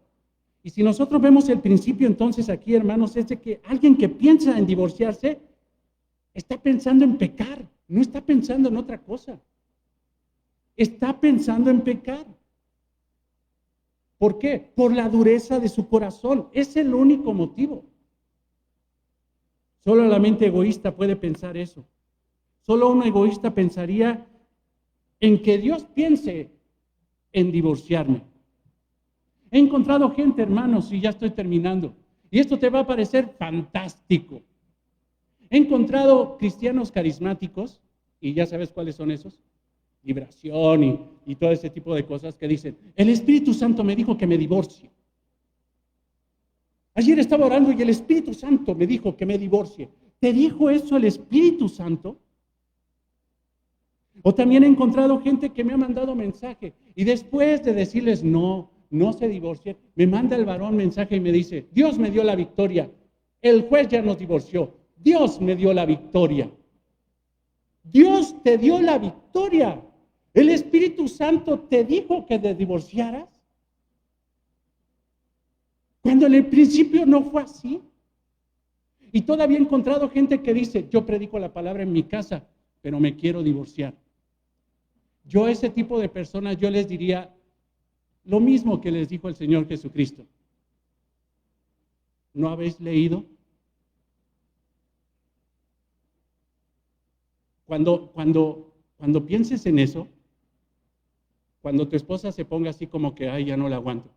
Y si nosotros vemos el principio entonces aquí, hermanos, es de que alguien que piensa en divorciarse, está pensando en pecar, no está pensando en otra cosa. Está pensando en pecar. ¿Por qué? Por la dureza de su corazón. Es el único motivo. Solo la mente egoísta puede pensar eso. Solo un egoísta pensaría en que Dios piense en divorciarme. He encontrado gente, hermanos, y ya estoy terminando, y esto te va a parecer fantástico. He encontrado cristianos carismáticos, y ya sabes cuáles son esos, vibración y todo ese tipo de cosas que dicen, el Espíritu Santo me dijo que me divorcie. Ayer estaba orando y el Espíritu Santo me dijo que me divorcie. ¿Te dijo eso el Espíritu Santo? O también he encontrado gente que me ha mandado mensaje y después de decirles no se divorcie, me manda el varón mensaje y me dice, Dios me dio la victoria, el juez ya nos divorció, Dios me dio la victoria. Dios te dio la victoria. El Espíritu Santo te dijo que te divorciaras. Cuando en el principio no fue así. Y todavía he encontrado gente que dice, yo predico la palabra en mi casa, pero me quiero divorciar. Yo a ese tipo de personas, yo les diría lo mismo que les dijo el Señor Jesucristo. ¿No habéis leído? Cuando pienses en eso, cuando tu esposa se ponga así como que, ay, ya no la aguanto,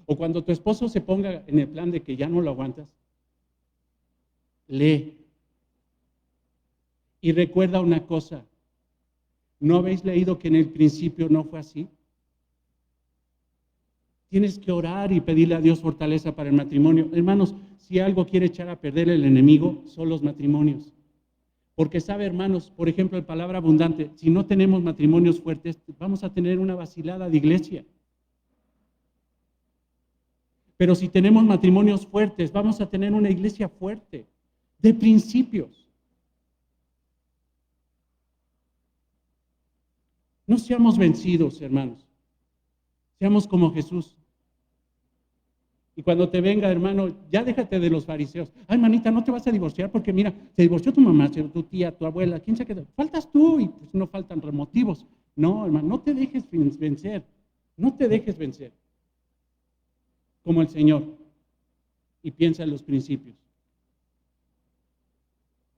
o cuando tu esposo se ponga en el plan de que ya no lo aguantas, lee. Y recuerda una cosa, ¿no habéis leído que en el principio no fue así? Tienes que orar y pedirle a Dios fortaleza para el matrimonio. Hermanos, si algo quiere echar a perder el enemigo, son los matrimonios. Porque sabe, hermanos, por ejemplo, en palabra abundante, si no tenemos matrimonios fuertes, vamos a tener una vacilada de iglesia. Pero si tenemos matrimonios fuertes, vamos a tener una iglesia fuerte, de principios. No seamos vencidos, hermanos. Seamos como Jesús. Y cuando te venga, hermano, ya déjate de los fariseos. Ay, manita, no te vas a divorciar porque mira, se divorció tu mamá, tu tía, tu abuela, ¿quién se quedó? Faltas tú y pues no faltan motivos. No, hermano, no te dejes vencer. No te dejes vencer. Como el Señor. Y piensa en los principios.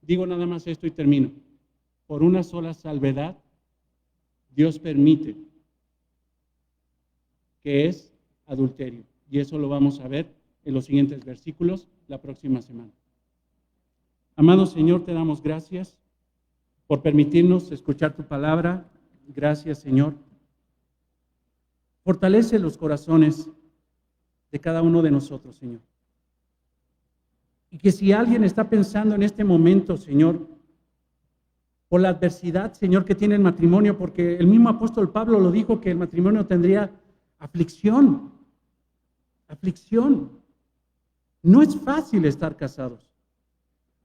Digo nada más esto y termino. Por una sola salvedad, Dios permite que es adulterio. Y eso lo vamos a ver en los siguientes versículos la próxima semana. Amado Señor, te damos gracias por permitirnos escuchar tu palabra Gracias, Señor. Fortalece los corazones de cada uno de nosotros, Señor. Y que si alguien está pensando en este momento, Señor, por la adversidad, Señor, que tiene el matrimonio, porque el mismo apóstol Pablo lo dijo, que el matrimonio tendría aflicción. Aflicción. No es fácil estar casados.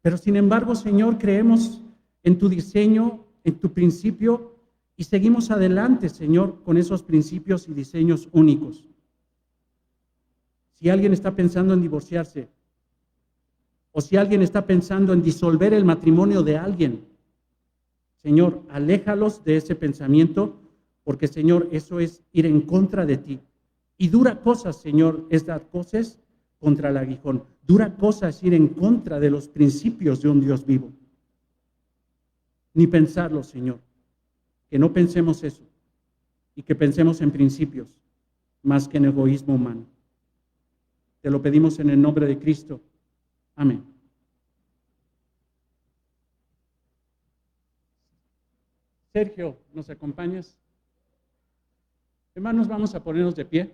Pero sin embargo, Señor, creemos en tu diseño, en tu principio, y seguimos adelante, Señor, con esos principios y diseños únicos. Si alguien está pensando en divorciarse, o si alguien está pensando en disolver el matrimonio de alguien, Señor, aléjalos de ese pensamiento, porque, Señor, eso es ir en contra de ti. Y dura cosa, Señor, es dar cosas contra el aguijón. Dura cosa es ir en contra de los principios de un Dios vivo. Ni pensarlo, Señor. Que no pensemos eso. Y que pensemos en principios, más que en egoísmo humano. Te lo pedimos en el nombre de Cristo. Amén. Sergio, ¿nos acompañas? Hermanos, vamos a ponernos de pie.